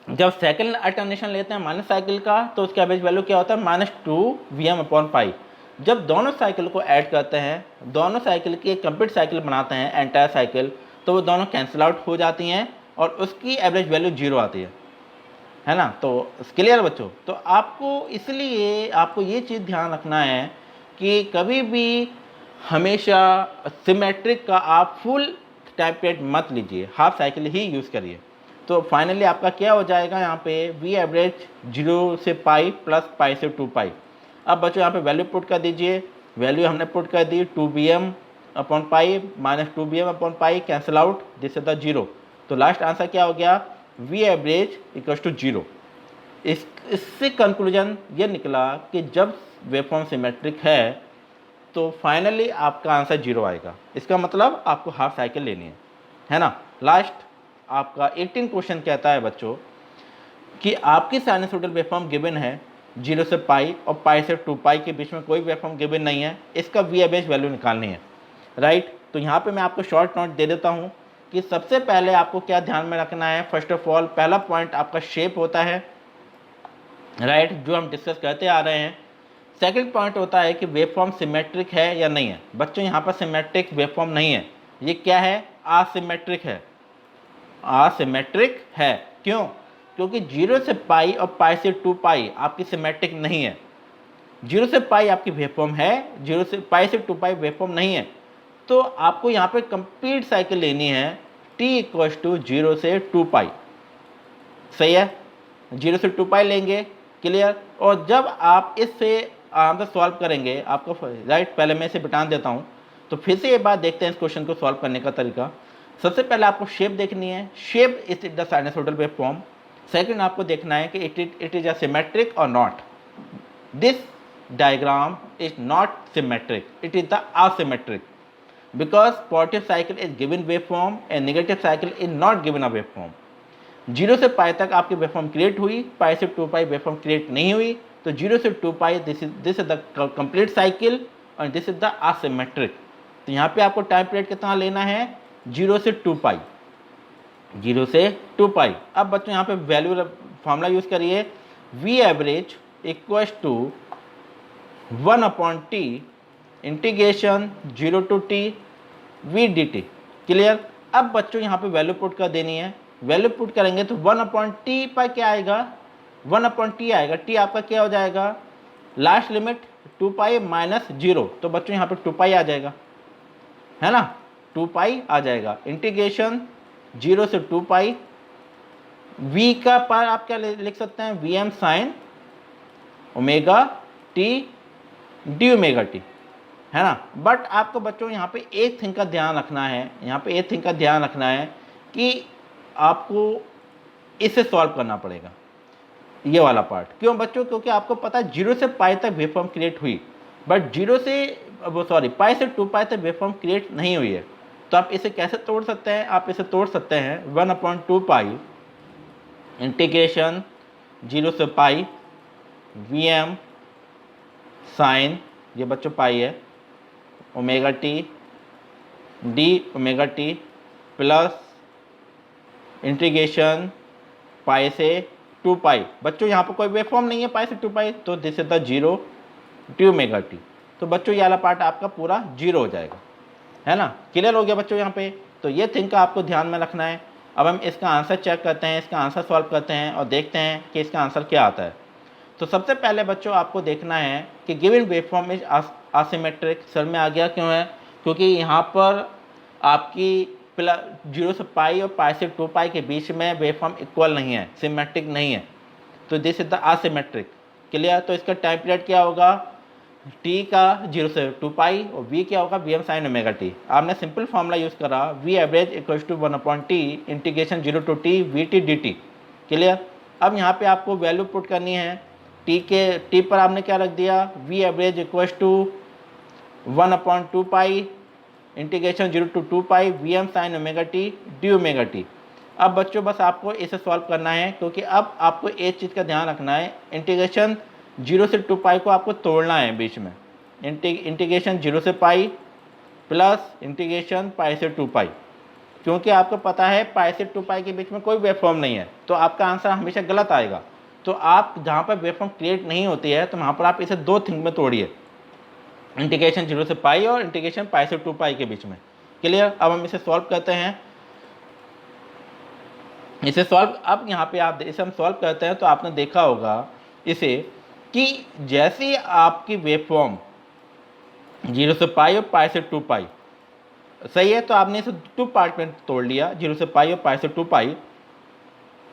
जब सेकंड अल्टरनेशन लेते हैं माइनस साइकिल का तो उसका एवरेज वैल्यू क्या होता है -2Vm अपॉन पाई। जब दोनों साइकिल को ऐड करते हैं, दोनों साइकिल की एक कंप्लीट साइकिल बनाते हैं, एंटायर साइकिल, तो वो दोनों कैंसिल आउट हो जाती हैं और उसकी एवरेज वैल्यू जीरो आती है ना। तो क्लियर बच्चों? तो आपको इसलिए आपको ये चीज़ ध्यान रखना है कि कभी भी हमेशा सिमेट्रिक का आप फुल टाइम पीरियड मत लीजिए, हाफ साइकिल ही यूज़ करिए। तो फाइनली आपका क्या हो जाएगा यहाँ पे वी एवरेज 0 से पाई प्लस पाई से 2 पाई। अब बच्चों यहाँ पे वैल्यू पुट कर दीजिए, वैल्यू हमने पुट कर दी 2Vm upon pi minus 2Vm upon pi, cancel out, this is the zero. तो लास्ट आंसर क्या हो गया V average equals to zero. इससे कंक्लूजन ये निकला कि जब वेवफॉर्म सिमेट्रिक है तो फाइनली आपका आंसर जीरो आएगा। इसका मतलब आपको हाफ साइकिल लेनी है ना। लास्ट आपका 18 क्वेश्चन कहता है बच्चों कि आपकी साइनसोइडल वेवफॉर्म गिवन है 0 से पाई और पाई से 2 पाई के बीच में कोई वेवफॉर्म गिवन नहीं है, इसका वी एवरेज वैल्यू निकालनी है, राइट। तो यहाँ पे मैं आपको शॉर्ट नोट दे देता हूँ कि सबसे पहले आपको क्या ध्यान में रखना है। फर्स्ट ऑफ ऑल पहला पॉइंट आपका शेप होता है, राइट, जो हम डिस्कस करते आ रहे हैं। सेकंड पॉइंट होता है कि वेवफॉर्म सिमेट्रिक है या नहीं है। बच्चों यहाँ पर सिमेट्रिक वेवफॉर्म नहीं है, ये क्या है असिमेट्रिक है, असिमेट्रिक है। क्यों? क्योंकि 0 से पाई और पाई से 2 पाई आपकी सिमेट्रिक नहीं है। 0 से पाई आपकी वेवफॉर्म है, 0 से पाई से 2 पाई वेवफॉर्म नहीं है। तो आपको यहाँ पे कंप्लीट साइकिल लेनी है t इक्वल्स टू 0 से 2 पाई, सही है। 0 से 2 पाई लेंगे, क्लियर। और जब आप इससे आंसर सॉल्व करेंगे आपको, राइट, पहले मैं इसे बिटान देता हूँ। तो फिर से एक बात देखते हैं इस क्वेश्चन को सॉल्व करने का तरीका। सबसे पहले आपको शेप देखनी है, shape is the sinusoidal waveform. Second आपको देखना है कि इट इज अ सिमेट्रिक और not. This diagram is not symmetric, it is the asymmetric because positive cycle is given waveform and negative cycle is not given a waveform. 0 से पाई तक आपकी waveform create हुई, पाई से 2 पाई वेवफॉर्म क्रिएट नहीं हुई। तो 0 से 2 pi this is the complete cycle और दिस इज द असिमेट्रिक। तो यहाँ पे आपको टाइम पीरियड कितना लेना है 0 से 2 पाई, 0 से 2 पाई। अब बच्चों यहाँ पे वैल्यू फॉर्मूला यूज करिए, V average equals to 1 upon T integration 0 to T V D T, clear. अब बच्चों यहाँ पे वैल्यू पुट कर देनी है, वैल्यू पुट करेंगे तो 1 अपॉन टी पर क्या आएगा 1 अपॉन टी आएगा। टी आपका क्या हो जाएगा लास्ट लिमिट 2 पाई माइनस 0, तो बच्चों यहाँ पे 2 पाई आ जाएगा, है ना, 2 पाई आ जाएगा। इंटीग्रेशन 0 से 2 पाई, v का पर आप क्या लिख सकते हैं Vm sign omega T D omega T, है ना। बट आपको बच्चों यहाँ पे एक थिंग का ध्यान रखना है, यहाँ पे एक थिंग का ध्यान रखना है कि आपको इसे सॉल्व करना पड़ेगा, ये वाला पार्ट। क्यों बच्चों? क्योंकि आपको पता है 0 से पाई तक वेवफॉर्म क्रिएट हुई, बट पाई से 2 पाई तक वेवफॉर्म क्रिएट नहीं हुई है। तो आप इसे कैसे तोड़ सकते हैं? आप इसे तोड़ सकते हैं 1 अपॉन 2 पाई इंटीग्रेशन 0 से पाई Vm साइन, ये बच्चों पाई है, omega T D omega T plus integration pi से 2 पाई। बच्चों यहाँ पर कोई वेवफॉर्म नहीं है पाई से 2 पाई, तो this is the 0 D omega T. तो बच्चों ये वाला पार्ट आपका पूरा 0 हो जाएगा, है ना। क्लियर हो गया बच्चों यहाँ पे? तो ये थिंग का आपको ध्यान में रखना है। अब हम इसका आंसर चेक करते हैं, इसका आंसर सॉल्व करते हैं और देखते हैं कि इसका आंसर क्या आता है। तो सबसे पहले बच्चों आपको देखना है कि given waveform is asymmetric. Sir में आ गया क्यों है? क्योंकि यहाँ पर आपकी 0 से पाई और पाई से 2 पाई के बीच में वेवफॉर्म इक्वल नहीं है, सिमेट्रिक नहीं है, तो this is the asymmetric, clear. तो इसका टाइम पीरियड क्या होगा टी का 0 से 2 पाई और वी क्या होगा V M sine omega T. आपने सिंपल फॉर्मूला यूज़ करा V average equals to 1/t integration 0 to T V T D T. Clear. अब यहाँ पे आपको वैल्यू पुट करनी है टी पर आपने क्या रख दिया V average equals to 1/2 pi integration 0 to 2 pi V M sine omega T D omega T. अब बच्चों बस आपको इसे सॉल्व करना है, क्योंकि अब आपको एक चीज़ का ध्यान रखना है, इंटीग्रेशन 0 से 2 पाई को आपको तोड़ना है बीच में। इंटीग्रेशन 0 से पाई प्लस इंटीग्रेशन पाई से 2 पाई, क्योंकि आपको पता है पाई से 2 पाई के बीच में कोई वेवफॉर्म नहीं है, तो आपका आंसर हमेशा गलत आएगा। तो आप जहाँ पर वेवफॉर्म क्रिएट नहीं होती है तो वहाँ पर आप इसे दो थिंग में तोड़िए, इंटीग्रेशन 0 से पाई और इंटीग्रेशन पाई से 2 पाई के बीच में। क्लियर। अब हम इसे सॉल्व करते हैं। इसे सॉल्व अब यहाँ पे आप इसे हम सॉल्व करते हैं तो आपने देखा होगा इसे कि जैसे आपकी वेवफॉर्म 0 से पाई और पाई से 2 पाई सही है, तो आपने इसे 2 पार्ट में तोड़ लिया 0 से पाई और पाई से 2 पाई,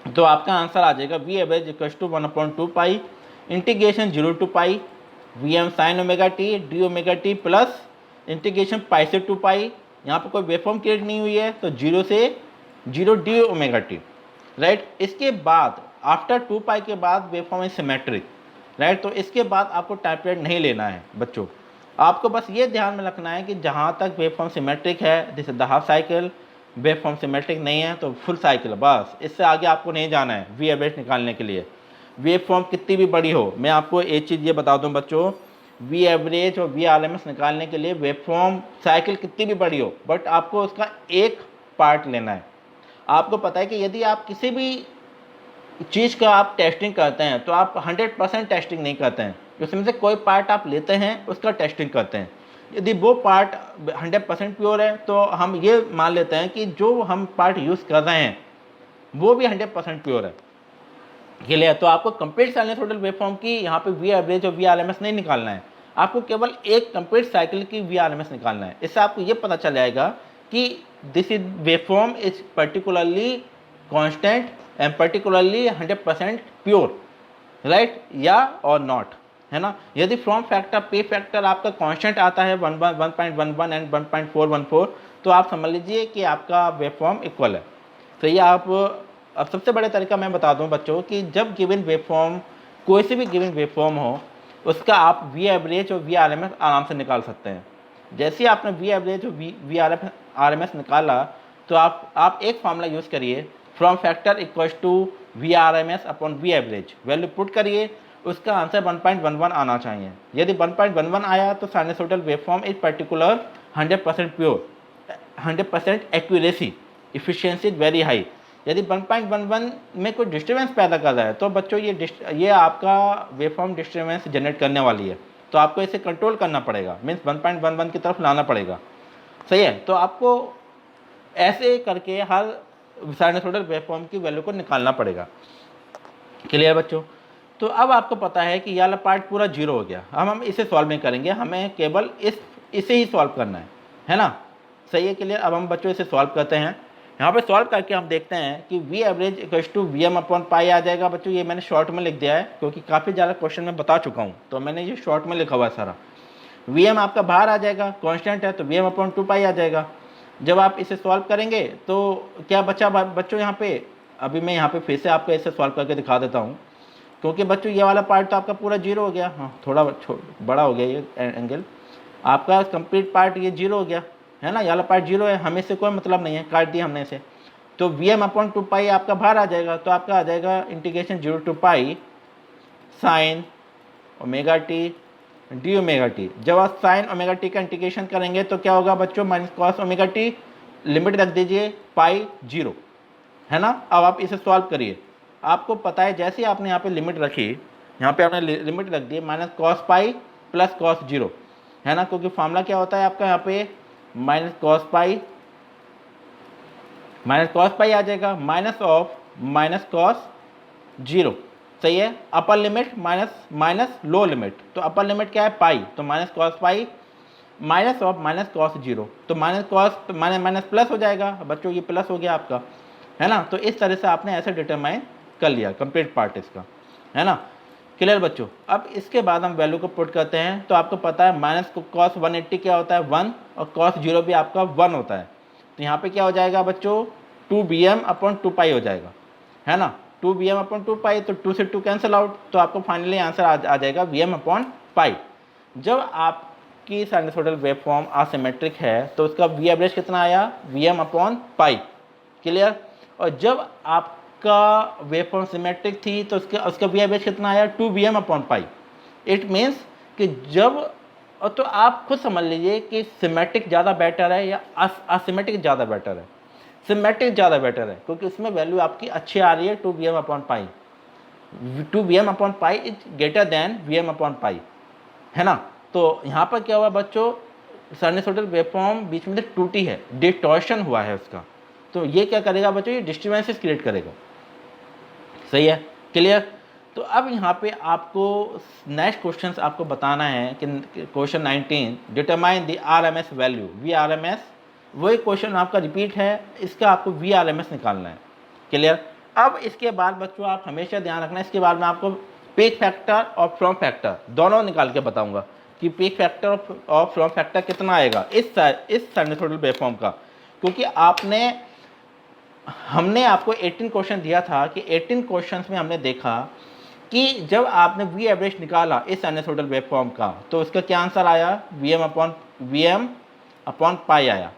तो आपका आंसर आ जाएगा V average equals to 1/2 pi integration 0 to pi V M sine omega T D omega T plus integration pi से 2 पाई। यहाँ पर कोई वेवफॉर्म क्रिएट नहीं हुई है तो 0 से 0 डी ओमेगा टी। राइट। इसके बाद आफ्टर 2 पाई के बाद वेवफॉर्म इज सिमेट्रिक। राइट। तो इसके बाद आपको टाइम पीरियड नहीं लेना है बच्चों, आपको बस ये ध्यान में रखना है कि जहाँ तक वेवफॉर्म सिमेट्रिक है this is the half cycle, waveform symmetric नहीं है तो फुल साइकिल, बस इससे आगे आपको नहीं जाना है वी एवरेज निकालने के लिए। वेवफॉर्म कितनी भी बड़ी हो, मैं आपको एक चीज़ ये बता दूं बच्चों, वी एवरेज और वी आर एम एस निकालने के लिए वेवफॉर्म साइकिल कितनी भी बड़ी हो बट आपको उसका एक पार्ट लेना है। आपको पता है कि यदि आप किसी भी चीज़ का आप टेस्टिंग करते हैं तो आप 100% टेस्टिंग नहीं करते हैं, उसमें से कोई पार्ट आप लेते हैं उसका टेस्टिंग करते हैं। यदि वो पार्ट 100% प्योर है तो हम ये मान लेते हैं कि जो हम पार्ट यूज़ कर रहे हैं वो भी 100% प्योर है। क्लियर। तो आपको कंप्लीट साइनसॉइडल वेवफॉर्म की यहाँ पे वी एवरेज और वी आर एम एस नहीं निकालना है, आपको केवल एक कंप्लीट साइकिल की वी आर एम एस निकालना है। इससे आपको ये पता चल जाएगा कि this is waveform is particularly constant and particularly 100% pure, right या और नॉट, है ना। यदि फ्रॉम फैक्टर पे फैक्टर आपका कांस्टेंट आता है 1.11 एंड 1.414 तो आप समझ लीजिए कि आपका वेवफॉर्म इक्वल है। तो ये आप अब सबसे बड़े तरीका मैं बता दूं बच्चों कि जब गिवन वेवफॉर्म कोई से भी गिवन वेवफॉर्म हो उसका आप वी एवरेज और वी आर एम एस आराम से निकाल सकते हैं। जैसे ही आपने वी एवरेज और वी आर एम एस निकाला तो आप एक फार्मूला यूज़ करिए, form factor equals to V R M S upon V average, value put करिए, उसका आंसर 1.11 आना चाहिए। यदि 1.11 आया तो sinusoidal waveform is particular 100% pure, 100% accuracy, efficiency very high. यदि 1.11 में कोई डिस्टर्बेंस पैदा कर रहा है तो बच्चों ये आपका वेवफॉर्म डिस्टर्बेंस जनरेट करने वाली है, तो आपको इसे कंट्रोल करना पड़ेगा, मीन्स 1.11 की तरफ लाना पड़ेगा। सही है। तो आपको ऐसे करके हर साइनसॉइडल वेवफॉर्म की वैल्यू को निकालना पड़ेगा। क्लियर बच्चों। तो अब आपको पता है कि ये वाला पार्ट पूरा 0 हो गया। अब हम इसे सॉल्व नहीं करेंगे, हमें केवल इसे ही सॉल्व करना है ना। सही है। क्लियर। अब हम बच्चों इसे सॉल्व करते हैं। यहाँ पे सॉल्व करके हम देखते हैं कि V average equals to V M upon pi आ जाएगा। बच्चों ये मैंने शॉर्ट में लिख दिया है क्योंकि काफ़ी ज़्यादा क्वेश्चन में बता चुका हूँ, तो मैंने ये शॉर्ट में लिखा हुआ है सारा। वी एम आपका बाहर आ जाएगा, कॉन्स्टेंट है तो वी एम अपॉन 2 पाई आ जाएगा। जब आप इसे सॉल्व करेंगे तो क्या बच्चा बच्चों यहाँ पे, अभी मैं यहाँ पे फिर से आपको इसे सॉल्व करके दिखा देता हूँ, क्योंकि बच्चों ये वाला पार्ट तो आपका पूरा 0 हो गया। हाँ थोड़ा बड़ा हो गया ये एंगल, आपका कंप्लीट पार्ट ये 0 हो गया, है ना। ये वाला पार्ट 0 है, हमें इससे कोई मतलब नहीं है, काट दिया हमने इसे। तो वी एम अपॉन 2 पाई आपका बाहर आ जाएगा, तो आपका आ जाएगा integration 0 to pi sine omega T D omega T. जब आप साइन ओमेगा टी का इंटीग्रेशन करेंगे तो क्या होगा बच्चों, minus cos omega T, limit रख दीजिए पाई 0, है ना। अब आप इसे सॉल्व करिए, आपको पता है जैसे ही आपने यहाँ पे लिमिट रखी, यहाँ पे आपने लिमिट रख दी minus cos pi plus cos 0, है ना, क्योंकि फार्मूला क्या होता है आपका यहाँ पे माइनस कॉस पाई आ जाएगा माइनस ऑफ माइनस कॉस 0। सही है। Upper limit minus low limit, तो अपर लिमिट क्या है पाई, तो minus cos pi minus of minus cos 0, तो माइनस कॉस माइनस प्लस हो जाएगा बच्चों, ये प्लस हो गया आपका, है ना। तो इस तरह से आपने ऐसे डिटरमाइन कर लिया कंप्लीट पार्ट इसका, है ना। क्लियर बच्चों। अब इसके बाद हम वैल्यू को पुट करते हैं, तो आपको पता है माइनस कॉस 180 क्या होता है 1, और कॉस 0 भी आपका 1 होता है। तो यहाँ पे क्या हो जाएगा बच्चों 2bm/2 हो जाएगा, है ना। 2bm/2, तो 2 से 2 कैंसिल आउट, तो आपको फाइनली आंसर आ जाएगा Vm/π। जब आपकी साइनसोइडल वेवफॉर्म असिमेट्रिक है तो उसका वी एवरेज कितना आया Vm/π। क्लियर। और जब आपका वेवफॉर्म सिमेट्रिक थी तो उसका वी एवरेज कितना आया 2Vm/π। इट मीन्स कि जब, और तो आप खुद समझ लीजिए कि सिमेट्रिक ज़्यादा बेटर है या असिमेट्रिक ज़्यादा बेटर है। सिमेट्रिक ज़्यादा बेटर है क्योंकि इसमें वैल्यू आपकी अच्छी आ रही है 2Vm/π। 2Vm/π is greater than Vm/π, है ना। तो यहाँ पर क्या हुआ बच्चों, साइनसोइडल वेवफॉर्म बीच में से टूटी है, डिस्टॉर्शन हुआ है उसका। तो ये क्या करेगा बच्चों, ये डिस्टर्बेंसेस क्रिएट करेगा। सही है, क्लियर। तो अब यहाँ पे आपको नेक्स्ट क्वेश्चन आपको बताना है कि question 19 determine the RMS value VRMS। वही क्वेश्चन आपका रिपीट है, इसका आपको VRMS निकालना है। क्लियर। अब इसके बाद बच्चों आप हमेशा ध्यान रखना, इसके बाद मैं आपको पीक फैक्टर और फ्रॉम फैक्टर दोनों निकाल के बताऊंगा कि पीक फैक्टर और फ्रॉम फैक्टर कितना आएगा इस साइनसोइडल वेवफॉर्म का। क्योंकि हमने आपको 18 क्वेश्चन दिया था कि 18 क्वेश्चंस में हमने देखा कि जब आपने वी एवरेज निकाला इस साइनसोइडल वेवफॉर्म का तो उसका क्या आंसर आया Vm/π आया,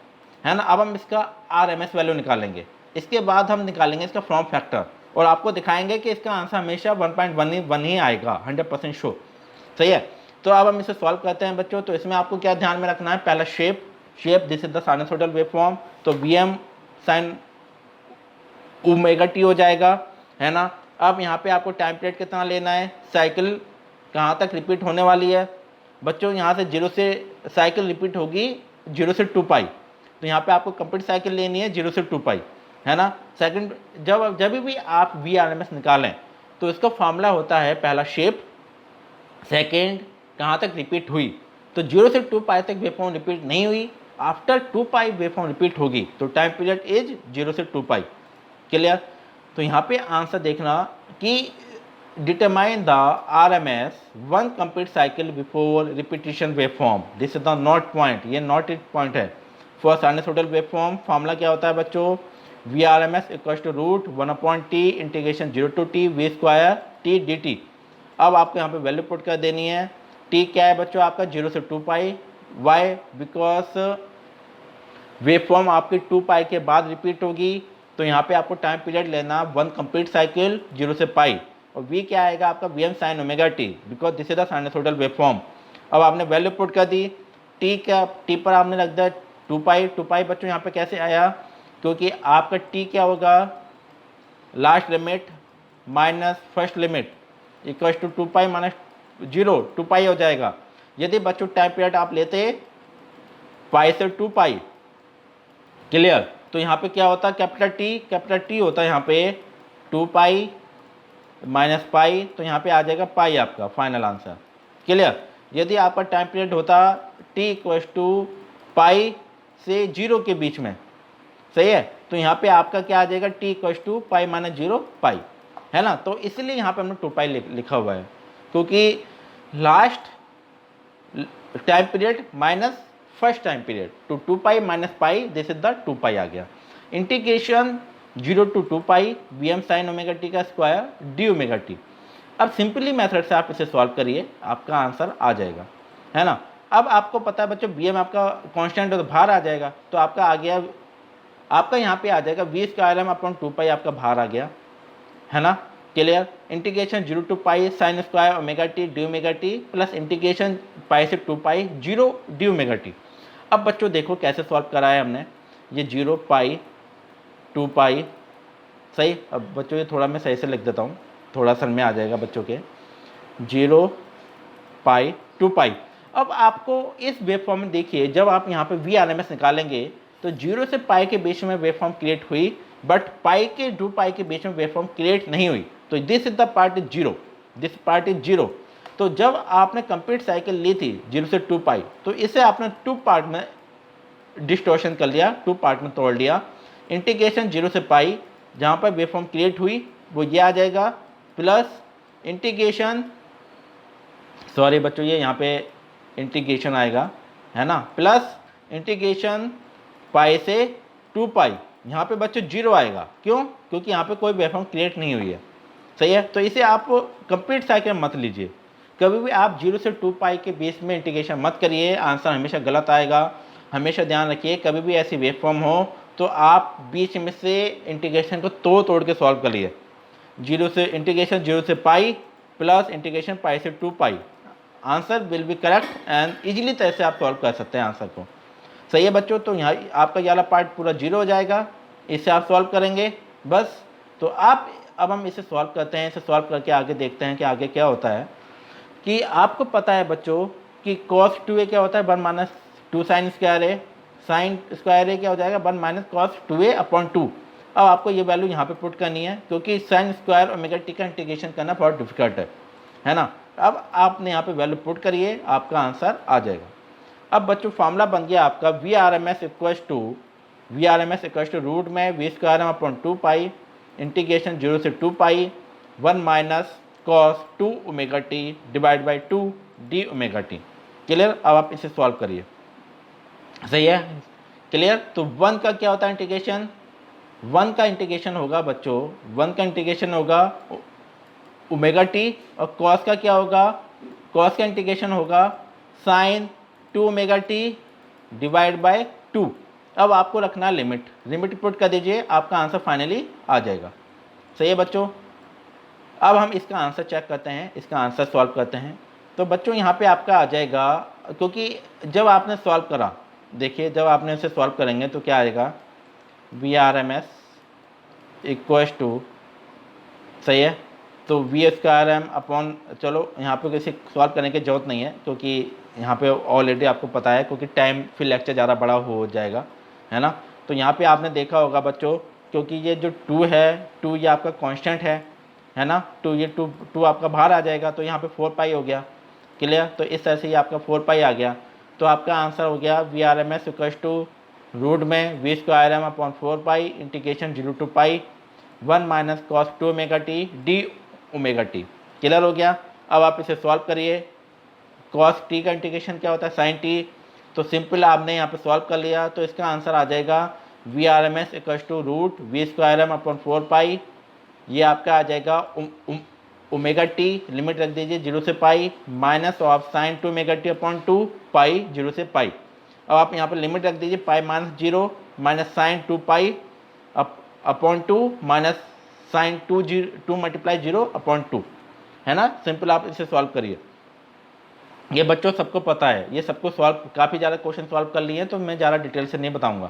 है ना। अब हम इसका RMS वैल्यू निकालेंगे, इसके बाद हम निकालेंगे इसका फ्रॉम फैक्टर और आपको दिखाएंगे कि इसका आंसर हमेशा 1.1 ही आएगा, 100% श्योर। सही है। तो अब हम इसे सॉल्व करते हैं बच्चों। तो इसमें आपको क्या ध्यान में रखना है, पहला shape this is the sinusoidal waveform, तो Vm sin ω t हो जाएगा, है ना। अब यहाँ पे आपको टाइम पीरियड कितना लेना है, साइकिल कहाँ तक रिपीट होने वाली है बच्चों, यहाँ से 0 से साइकिल रिपीट होगी 0 से 2π। तो यहाँ पे आपको कंप्लीट साइकिल लेनी है 0 से 2π, है ना। सेकंड, जब भी आप VRMS निकालें तो इसका फॉर्मूला होता है पहला शेप, सेकेंड कहाँ तक रिपीट हुई, तो 0 से 2π तक वेवफॉर्म रिपीट नहीं हुई, आफ्टर 2π वेवफॉर्म रिपीट होगी, तो टाइम पीरियड इज 0 से 2π। क्लियर। तो यहाँ पे आंसर देखना कि determine the RMS one complete cycle before repetition waveform, this is the not point, ये नॉट इट पॉइंट है फॉर साइनसोइडल वेवफॉर्म। फॉर्मूला क्या होता है बच्चों, VRMS = √1/t integration 0 to t v² t dt। अब आपको यहाँ पे वैल्यू पुट कर देनी है। t क्या है बच्चों आपका 0 से 2π, वाई बिकॉज वेवफॉर्म आपकी 2π के बाद रिपीट होगी, तो यहाँ पे आपको टाइम पीरियड लेना वन कंप्लीट साइकिल 0 से π, और v क्या आएगा आपका Vm sin ω t because this is the sinusoidal waveform. अब आपने वैल्यू पुट कर दी, t पर आपने रख दिया 2π बच्चों यहाँ पे कैसे आया, क्योंकि आपका t क्या होगा, last limit minus first limit equal to 2π - 0, 2π हो जाएगा। यदि बच्चों टाइम पीरियड आप लेते π से 2π, क्लियर, तो यहाँ पे क्या होता है कैपिटल T होता है यहाँ पे 2π - π, तो यहाँ पे आ जाएगा π आपका फाइनल आंसर। क्लियर। यदि आपका टाइम पीरियड होता t = π से 0 के बीच में, सही है, तो यहाँ पे आपका क्या आ जाएगा t = π - 0 π, है ना। तो इसलिए यहाँ पे हमने 2π लिखा हुआ है, क्योंकि last time period minus first time period, तो 2π - π दिस इज द 2π आ गया। Integration 0 to 2π Vm sin ω t² dωt। अब सिंपली मेथड से आप इसे सॉल्व करिए, आपका आंसर आ जाएगा, है ना। अब आपको पता है बच्चों Vm आपका कांस्टेंट है तो बाहर आ जाएगा, तो आपका आ गया, आपका यहाँ पे आ जाएगा V²m/2π आपका बाहर आ गया, है ना। Clear. Integration 0 to π sin² ω t dωt plus integration π से 2π 0 dωt। अब बच्चों देखो कैसे सॉल्व करा है हमने, ये 0π 2π, सही। अब बच्चों ये थोड़ा मैं सही से लिख देता हूँ, थोड़ा सर में आ जाएगा बच्चों के 0π 2π। अब आपको इस वेवफॉर्म में देखिए, जब आप यहाँ पे VRMS निकालेंगे तो 0 से π के बीच में वेवफॉर्म क्रिएट हुई, बट π के 2π के बीच में वेवफॉर्म क्रिएट नहीं हुई, तो this is the part is 0, this part is 0। तो जब आपने कंप्लीट साइकिल ली थी 0 से 2π, तो इसे आपने 2 पार्ट में डिस्टॉर्शन कर लिया, 2 पार्ट में तोड़ लिया। इंटीग्रेशन 0 से π जहाँ पर वेवफॉर्म क्रिएट हुई वो ये आ जाएगा, प्लस इंटीग्रेशन सॉरी बच्चों, ये यहाँ पे इंटीग्रेशन आएगा, है ना, प्लस इंटीग्रेशन पाई से 2 पाई, यहाँ पे बच्चों 0 आएगा। क्यों? क्योंकि यहाँ पे कोई वेवफॉर्म क्रिएट नहीं हुई है। सही है, तो इसे आप कंप्लीट साइकिल मत लीजिए। कभी भी आप 0 से 2 पाई के बीच में इंटीग्रेशन मत करिए, आंसर हमेशा गलत आएगा। हमेशा ध्यान रखिए, कभी भी ऐसी वेवफॉर्म हो तो आप बीच में से इंटीग्रेशन को तोड़ के सॉल्व करिए। 0 से इंटीग्रेशन 0 से पाई प्लस इंटीग्रेशन पाई से 2 pi, answer will be correct and easily तरह से आप सॉल्व कर सकते हैं आंसर को। सही है बच्चों, तो यहाँ आपका ये वाला पार्ट पूरा 0 हो जाएगा, इससे आप सॉल्व करेंगे बस। तो अब हम इसे सॉल्व करते हैं, इसे सॉल्व करके आगे देखते हैं कि आगे क्या होता है। कि आपको पता है बच्चों कि cos 2a क्या होता है, 1 माइनस 2 साइन स्क्वायर ए, साइन स्क्वायर ए क्या हो जाएगा 1 माइनस कॉस 2a अपॉन 2। अब आपको ये वैल्यू यहाँ पे पुट करनी है, क्योंकि साइन स्क्वायर ओमेगा टी का इंटीग्रेशन करना बहुत डिफिकल्ट है ना। अब आपने यहाँ पे वैल्यू पुट करिए, आपका आंसर आ जाएगा। अब बच्चों फार्मूला बन गया आपका V R M S equals to root में V square M upon 2 pi integration 0 से 2 pi 1 minus cos 2 omega T divide by 2 D omega T. Clear? अब आप इसे सॉल्व करिए। सही है, क्लियर? तो 1 का क्या होता है इंटीग्रेशन, 1 का इंटीग्रेशन होगा बच्चों, 1 का इंटीग्रेशन होगा ओमेगा टी, और कॉस का क्या होगा, कॉस का इंटीग्रेशन होगा sine 2 omega T divide by 2। अब आपको रखना लिमिट पुट कर दीजिए, आपका आंसर फाइनली आ जाएगा। सही है बच्चों, अब हम इसका आंसर चेक करते हैं, इसका आंसर सॉल्व करते हैं। तो बच्चों यहाँ पे आपका आ जाएगा, क्योंकि जब आपने सॉल्व करा, देखिए जब आपने इसे सॉल्व करेंगे तो क्या आएगा, V R M S equals to, सही है, तो वी स्क्वायर एम अपॉन, चलो यहाँ पे किसी सॉल्व करने की जरूरत नहीं है, क्योंकि यहाँ पे ऑलरेडी आपको पता है, क्योंकि टाइम फिर लेक्चर ज़्यादा बड़ा हो जाएगा, है ना। तो यहाँ पे आपने देखा होगा बच्चों, क्योंकि ये जो 2 है, 2 ये आपका कांस्टेंट है ना, 2 ये 2 आपका बाहर आ जाएगा, तो यहाँ पे 4 पाई हो गया। क्लियर? तो इस तरह से ये आपका 4 पाई आ गया। तो आपका आंसर हो गया V R M S equals to root में V square M upon 4 pi integration 0 to pi 1 minus cos 2 omega T D omega T. Clear हो गया? अब आप इसे सॉल्व करिए। कॉस टी का इंटीग्रेशन क्या होता है, साइन टी, तो सिंपल आपने यहाँ पे सॉल्व कर लिया, तो इसका आंसर आ जाएगा V R M S equals to root V square M upon 4 pi, ये आपका आ जाएगा ओमेगा टी, लिमिट रख दीजिए 0 से pi, minus of sine 2 omega T upon 2 pi 0 से पाई। अब आप यहाँ पे लिमिट रख दीजिए pi minus 0 minus sine 2 pi upon 2 minus sine 2 multiply 0 upon 2, है ना। सिंपल आप इसे सॉल्व करिए। ये बच्चों सबको पता है, ये सबको सॉल्व, काफ़ी ज़्यादा क्वेश्चन सॉल्व कर लिए हैं, तो मैं ज़्यादा डिटेल से नहीं बताऊँगा।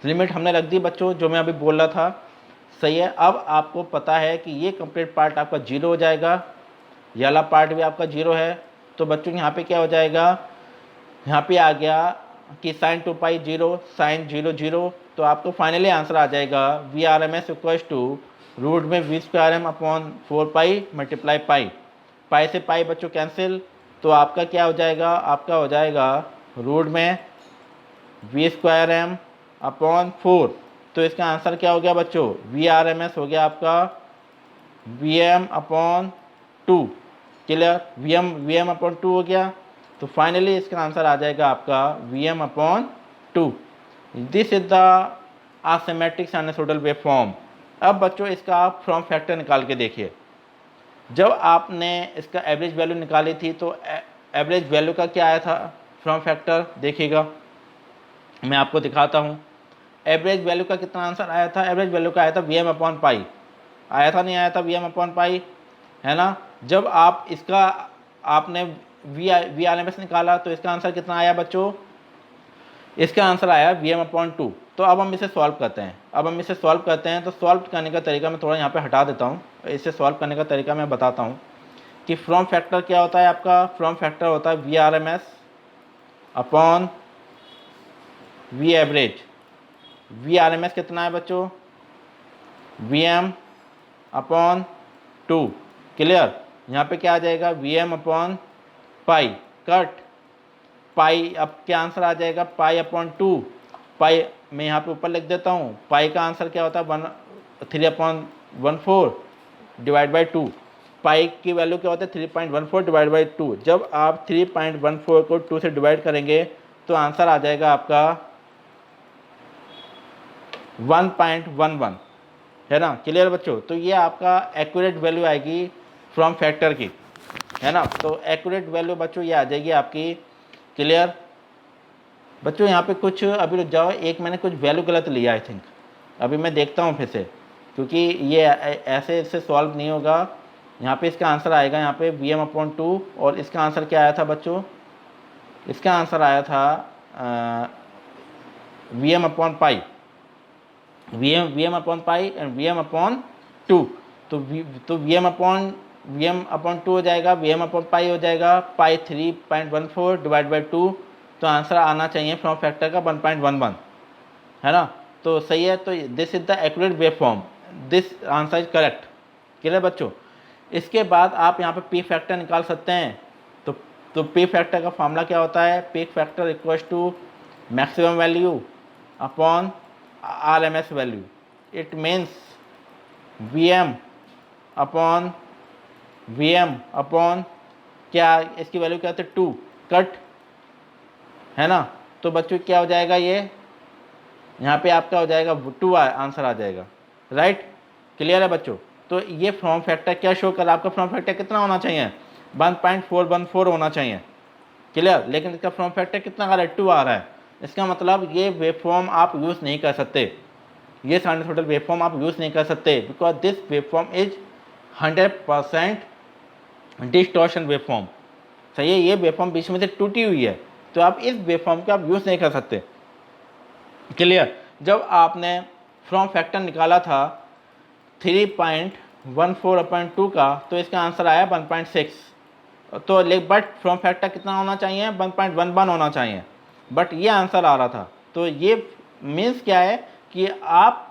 लिमिट हमने रख दी बच्चों, जो मैं अभी बोल रहा था। सही है, अब आपको पता है कि ये कंप्लीट पार्ट आपका 0 हो जाएगा, ये वाला पार्ट भी आपका 0 है। तो बच्चों यहाँ पे क्या हो जाएगा, यहाँ पे आ गया कि साइन 2 पाई 0 साइन 0 0, तो आपको फाइनली आंसर आ जाएगा V R M S equals to root में V square M upon 4 pi multiply pi से पाई बच्चों कैंसिल, तो आपका क्या हो जाएगा, आपका हो जाएगा रूट में वी स्क्वायर एम अपॉन 4। तो इसका आंसर क्या हो गया बच्चों, वी आर एम एस हो गया आपका V M upon 2। Clear? V M upon 2 हो गया, तो फाइनली इसका आंसर आ जाएगा आपका V M upon 2। This is the asymmetric sinusoidal waveform. अब बच्चों इसका आप फॉर्म फैक्टर निकाल के देखिए। जब आपने इसका एवरेज वैल्यू निकाली थी, तो एवरेज वैल्यू का क्या आया था फॉर्म फैक्टर, देखिएगा मैं आपको दिखाता हूँ। एवरेज वैल्यू का कितना आंसर आया था, एवरेज वैल्यू का आया था वी एम अपॉन पाई, आया था नहीं आया था वी एम अपॉन पाई, है ना। जब आप इसका आपने वी आर एम एस निकाला, तो इसका आंसर कितना आया बच्चों, इसका आंसर आया वी एम अपॉन 2। तो अब हम इसे सॉल्व करते हैं, तो सॉल्व करने का तरीका मैं थोड़ा यहाँ पे हटा देता हूँ, इसे सॉल्व करने का तरीका मैं बताता हूँ कि फ्रॉम फैक्टर क्या होता है। आपका फ्रॉम फैक्टर होता है V R M S upon V average. V R M S कितना है बच्चों, वी एम अपॉन 2। क्लियर? यहाँ पे क्या आ जाएगा, V M upon pi cut pi, अब क्या आंसर आ जाएगा, पाई अपॉन 2। पाई मैं यहाँ पे ऊपर लिख देता हूँ, पाई का आंसर क्या होता है 3/14 डिवाइड बाई 2। पाई की वैल्यू क्या होता है 3.14 डिवाइड बाई 2। जब आप 3.14 को 2 से डिवाइड करेंगे तो आंसर आ जाएगा आपका 1.11, है ना। क्लियर बच्चों, तो ये आपका एक्यूरेट वैल्यू आएगी फ्रॉम फैक्टर की, है ना। तो एक्यूरेट वैल्यू बच्चों ये आ जाएगी आपकी। क्लियर बच्चों, यहाँ पे कुछ अभी रुक जाओ, एक मैंने कुछ वैल्यू गलत लिया आई थिंक, अभी मैं देखता हूँ फिर से, क्योंकि ये ऐसे इससे सॉल्व नहीं होगा। यहाँ पे इसका आंसर आएगा यहाँ पे Vm/2, और इसका आंसर क्या आया था बच्चों, इसका आंसर आया था Vm/π, Vm/π एंड Vm/2। तो Vm/2 हो जाएगा, Vm/π हो जाएगा, पाई 3.14 डिवाइड बाई 2। तो आंसर आना चाहिए फ्रॉम फैक्टर का 1.11, है ना। तो सही है, तो this is the accurate wave form, this answer is correct. Clear बच्चों, इसके बाद आप यहाँ पे पी फैक्टर निकाल सकते हैं। तो पी फैक्टर का फॉर्मूला क्या होता है, peak factor equals to maximum value upon RMS value. It means Vm upon क्या, इसकी वैल्यू क्या होती है 2 कट, है ना। तो बच्चों क्या हो जाएगा, ये यहाँ पे आपका हो जाएगा 2 आंसर आ जाएगा, राइट। क्लियर है बच्चों, तो ये फॉर्म फैक्टर क्या शो कर, आपका फॉर्म फैक्टर कितना होना चाहिए, 1.414 होना चाहिए। क्लियर, लेकिन इसका फॉर्म फैक्टर कितना आ रहा है, 2 आ रहा है। इसका मतलब ये वेवफॉर्म आप यूज़ नहीं कर सकते, ये साइनसॉइडल वेवफॉर्म आप यूज़ नहीं कर सकते, because this waveform is 100% distortion waveform. सही है, ये वेवफॉर्म बीच में से टूटी हुई है, तो आप इस वेवफॉर्म का आप यूज़ नहीं कर सकते। क्लियर, जब आपने फ्रॉम फैक्टर निकाला था 3.14/2 का, तो इसका आंसर आया 1.6। तो बट फ्रॉम फैक्टर कितना होना चाहिए, 1.11 होना चाहिए, बट ये आंसर आ रहा था। तो ये मीन्स क्या है कि आप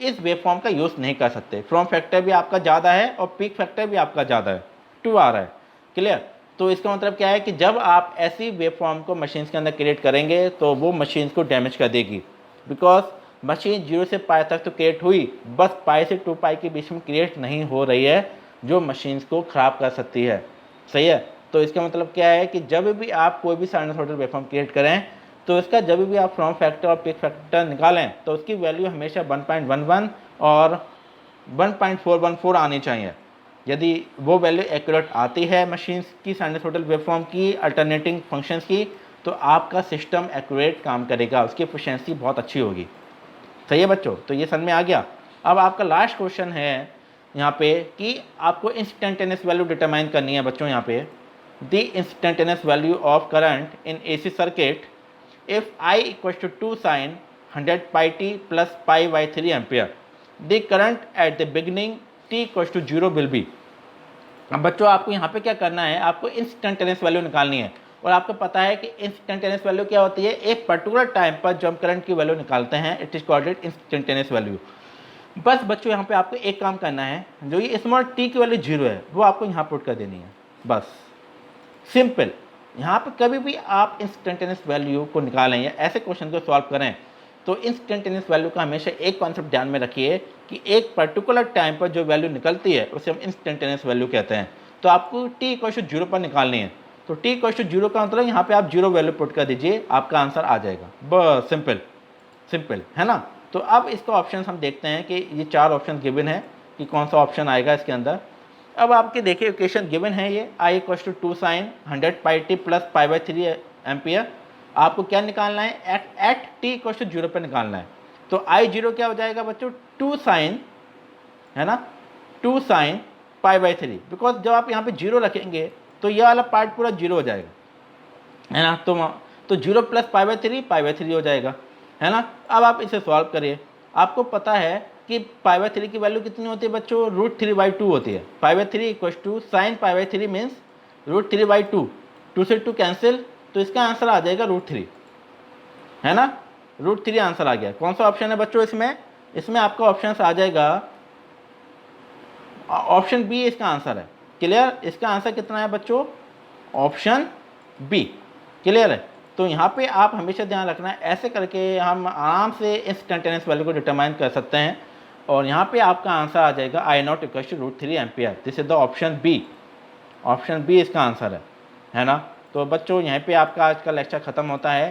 इस वेवफॉर्म का यूज़ नहीं कर सकते, फ्रॉम फैक्टर भी आपका ज़्यादा है और पीक फैक्टर भी आपका ज़्यादा है, 2 आ रहा है। क्लियर, तो इसका मतलब क्या है कि जब आप ऐसी वेवफॉर्म को मशीन्स के अंदर क्रिएट करेंगे तो वो मशीन्स को डैमेज कर देगी, बिकॉज मशीन 0 से पाई तक तो क्रिएट हुई, बस पाई से 2 पाई के बीच में क्रिएट नहीं हो रही है, जो मशीन्स को ख़राब कर सकती है। सही है, तो इसका मतलब क्या है कि जब भी आप कोई भी साइनसॉइडल वेवफॉर्म क्रिएट करें, तो इसका जब भी आप फ्रॉम फैक्टर और पीक फैक्टर निकालें तो उसकी वैल्यू हमेशा 1.11 और 1.414 आनी चाहिए। यदि वो वैल्यू एक्यूरेट आती है मशीन्स की साइनसॉइडल वेवफॉर्म की अल्टरनेटिंग फंक्शंस की, तो आपका सिस्टम एक्यूरेट काम करेगा, उसकी एफिशिएंसी बहुत अच्छी होगी। सही है बच्चों, तो ये समझ में आ गया। अब आपका लास्ट क्वेश्चन है यहाँ पे कि आपको इंस्टेंटेनियस वैल्यू डिटरमाइन करनी है बच्चों। यहाँ पे the instantaneous value of current in AC circuit if I equals to 2 sin 100 pi t plus pi by 3 ampere, the current at the beginning t equals to 0 will be. अब बच्चों आपको यहाँ पे क्या करना है, आपको इंस्टेंटेनियस वैल्यू निकालनी है, और आपको पता है कि इंस्टेंटेनियस वैल्यू क्या होती है, एक पर्टिकुलर टाइम पर जब करंट की वैल्यू निकालते हैं, it is called instantaneous value. बस बच्चों यहाँ पे आपको एक काम करना है, जो ये स्मॉल t की वैल्यू 0 है वो आपको यहाँ पुट कर देनी है, बस सिंपल। यहाँ पे कभी भी आप इंस्टेंटेनियस वैल्यू को निकालें या ऐसे क्वेश्चन को सॉल्व करें, तो इंस्टेंटेनियस वैल्यू का हमेशा एक कॉन्सेप्ट ध्यान में रखिए कि एक पर्टिकुलर टाइम पर जो वैल्यू निकलती है उसे हम इंस्टेंटेनियस वैल्यू कहते हैं। तो आपको t इक्वल टू 0 पर निकालनी है, तो t इक्वल टू 0 का मतलब यहाँ पे आप 0 वैल्यू पुट कर दीजिए, आपका आंसर आ जाएगा, बस सिंपल सिंपल, है ना। तो अब इसका ऑप्शन हम देखते हैं कि ये 4 ऑप्शन गिवन है कि कौन सा ऑप्शन आएगा इसके अंदर। अब आपके देखिए इक्वेशन गिवन है ये I equal to 2 sin 100 pi t plus pi by 3 ampere. आपको क्या निकालना है, एट t इक्वल टू 0 पर निकालना है। तो I0 क्या हो जाएगा बच्चों, 2 sin, है ना, 2 sin पाई बाई 3, बिकॉज जब आप यहाँ पे 0 रखेंगे तो ये वाला पार्ट पूरा 0 हो जाएगा, है ना। तो 0 प्लस पाई बाई 3 हो जाएगा, है ना। अब आप इसे सॉल्व करिए, आपको पता है कि पाई बाई 3 की वैल्यू कितनी होती है बच्चों, √3/2 होती है। Pi by 3 equal to sine pi by 3 means √3/2, 2 से 2 कैंसिल, तो इसका आंसर आ जाएगा √3, है ना, √3 आंसर आ गया। कौन सा ऑप्शन है बच्चों इसमें आपका ऑप्शन आ जाएगा ऑप्शन बी, इसका आंसर है। क्लियर, इसका आंसर कितना है बच्चों, ऑप्शन बी। क्लियर है, तो यहाँ पे आप हमेशा ध्यान रखना है, ऐसे करके हम आराम से इंस्टेंटेनियस वैल्यू को डिटरमाइन कर सकते हैं। और यहाँ पे आपका आंसर आ जाएगा I not equal to √3 ampere. This is the option B. Option B इसका आंसर है ना। तो बच्चों यहाँ पे आपका आज का लेक्चर ख़त्म होता है।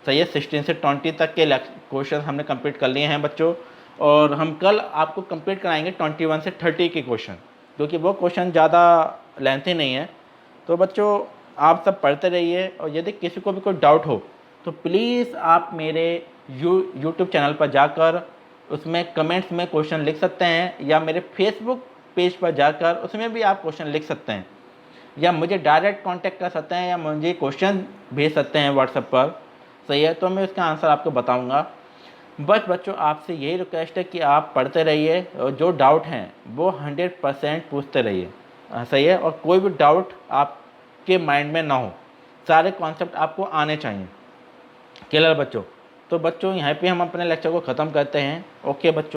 सही है, 16 से 20 तक के क्वेश्चन हमने कंप्लीट कर लिए हैं बच्चों, और हम कल आपको कंप्लीट कराएंगे 21 से 30 के क्वेश्चन, क्योंकि वो क्वेश्चन ज़्यादा लेंथी नहीं है। तो बच्चों आप सब पढ़ते रहिए, और यदि किसी को भी कोई डाउट हो तो प्लीज़ आप मेरे यूट्यूब चैनल पर जाकर उसमें कमेंट्स में क्वेश्चन लिख सकते हैं, या मेरे फेसबुक पेज पर जाकर उसमें भी आप क्वेश्चन लिख सकते हैं, या मुझे डायरेक्ट कांटेक्ट कर सकते हैं, या मुझे क्वेश्चन भेज सकते हैं व्हाट्सएप पर। सही है, तो मैं उसका आंसर आपको बताऊंगा। बस बच्चों आपसे यही रिक्वेस्ट है कि आप पढ़ते रहिए, और जो डाउट हैं वो 100% पूछते रहिए। सही है, और कोई भी डाउट आपके माइंड में ना हो, सारे कॉन्सेप्ट आपको आने चाहिए। क्लियर बच्चों? तो बच्चों यहाँ पे हम अपने लेक्चर को ख़त्म करते हैं। ओके बच्चों।